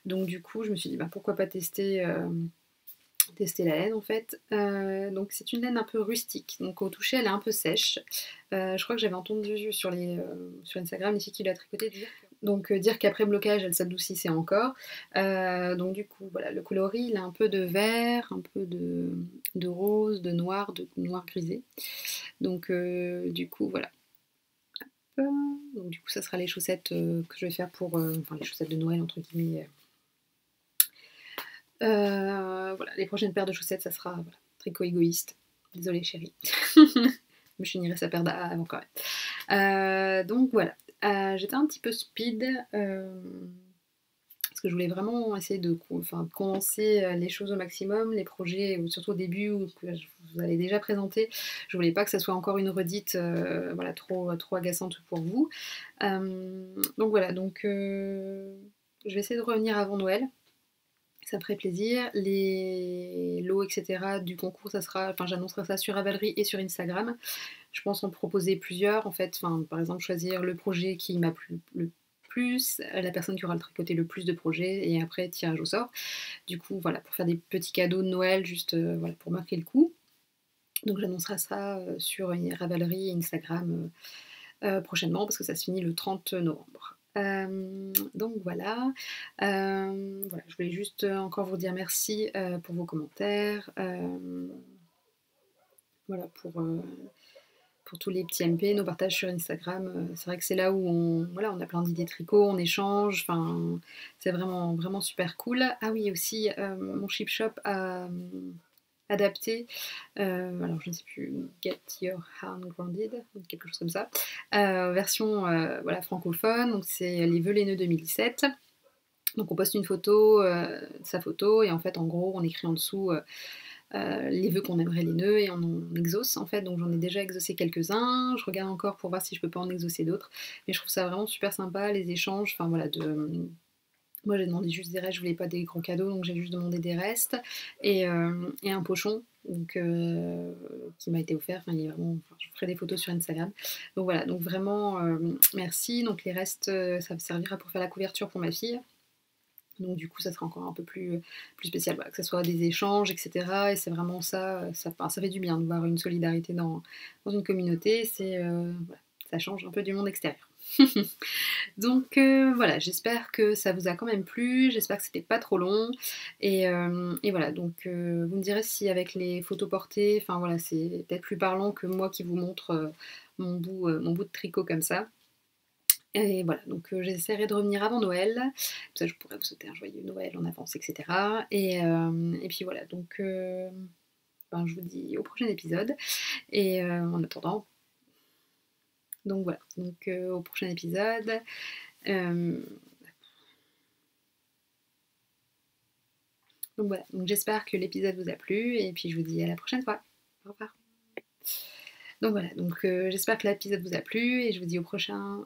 Speaker 1: Donc du coup je me suis dit bah, pourquoi pas tester la laine en fait. Donc c'est une laine un peu rustique, donc au toucher elle est un peu sèche. Je crois que j'avais entendu sur Instagram les filles qui l'a tricoté dire qu'après blocage elle s'adoucissait encore. Donc du coup voilà, le coloris il a un peu de vert, un peu de rose, de noir grisé. Donc du coup voilà. Donc du coup ça sera les chaussettes que je vais faire pour enfin les chaussettes de Noël entre guillemets. Voilà, les prochaines paires de chaussettes, ça sera voilà, tricot égoïste. Désolée chérie. Je finirai sa paire avant quand même. Donc voilà. J'étais un petit peu speed. Parce que je voulais vraiment essayer de condenser les choses au maximum, les projets, surtout au début où que je vous avais déjà présenté. Je voulais pas que ça soit encore une redite voilà, trop agaçante pour vous. Donc voilà, je vais essayer de revenir avant Noël. Ça me ferait plaisir. Les lots, etc. du concours, j'annoncerai ça sur Ravelry et sur Instagram. Je pense en proposer plusieurs, en fait. Par exemple, choisir le projet qui m'a plu le plus, la personne qui aura le tricoté le plus de projets, et après tirage au sort. Du coup, voilà, pour faire des petits cadeaux de Noël, juste voilà, pour marquer le coup. Donc j'annoncerai ça sur Ravelry et Instagram prochainement, parce que ça se finit le 30 novembre. Donc voilà. Voilà, je voulais juste encore vous dire merci pour vos commentaires. Voilà, pour tous les petits MP, nos partages sur Instagram. C'est vrai que c'est là où on a plein d'idées tricot, on échange, c'est vraiment, vraiment super cool. Ah oui, aussi, mon Ship Shop a adapté, alors je ne sais plus, Get Your Hand Grounded, quelque chose comme ça, version voilà, francophone, donc c'est les vœux les nœuds 2017. Donc on poste une photo, sa photo, et en fait en gros on écrit en dessous les vœux qu'on aimerait les nœuds, et on en exauce en fait. Donc j'en ai déjà exaucé quelques-uns, je regarde encore pour voir si je peux pas en exaucer d'autres, mais je trouve ça vraiment super sympa, les échanges, enfin voilà, moi j'ai demandé juste des restes, je voulais pas des gros cadeaux, donc j'ai juste demandé des restes et un pochon donc, qui m'a été offert. Il est vraiment, je ferai des photos sur Instagram. Donc voilà, donc vraiment merci. Donc les restes, ça me servira pour faire la couverture pour ma fille. Donc du coup ça sera encore un peu plus spécial, voilà, que ce soit des échanges, etc. Et c'est vraiment ça fait du bien de voir une solidarité dans une communauté. Voilà, ça change un peu du monde extérieur. Donc voilà, j'espère que ça vous a quand même plu, j'espère que c'était pas trop long, et voilà, donc vous me direz si avec les photos portées, enfin voilà, c'est peut-être plus parlant que moi qui vous montre mon bout de tricot comme ça. Et voilà, donc j'essaierai de revenir avant Noël, comme ça je pourrais vous souhaiter un joyeux Noël en avance, etc. Et puis voilà, donc je vous dis au prochain épisode, et en attendant, donc voilà, donc au prochain épisode. Donc voilà, donc j'espère que l'épisode vous a plu, et puis je vous dis à la prochaine fois. Au revoir. Donc voilà, donc j'espère que l'épisode vous a plu, et je vous dis au prochain.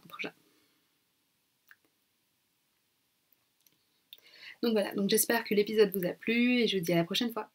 Speaker 1: Donc voilà, donc j'espère que l'épisode vous a plu, et je vous dis à la prochaine fois.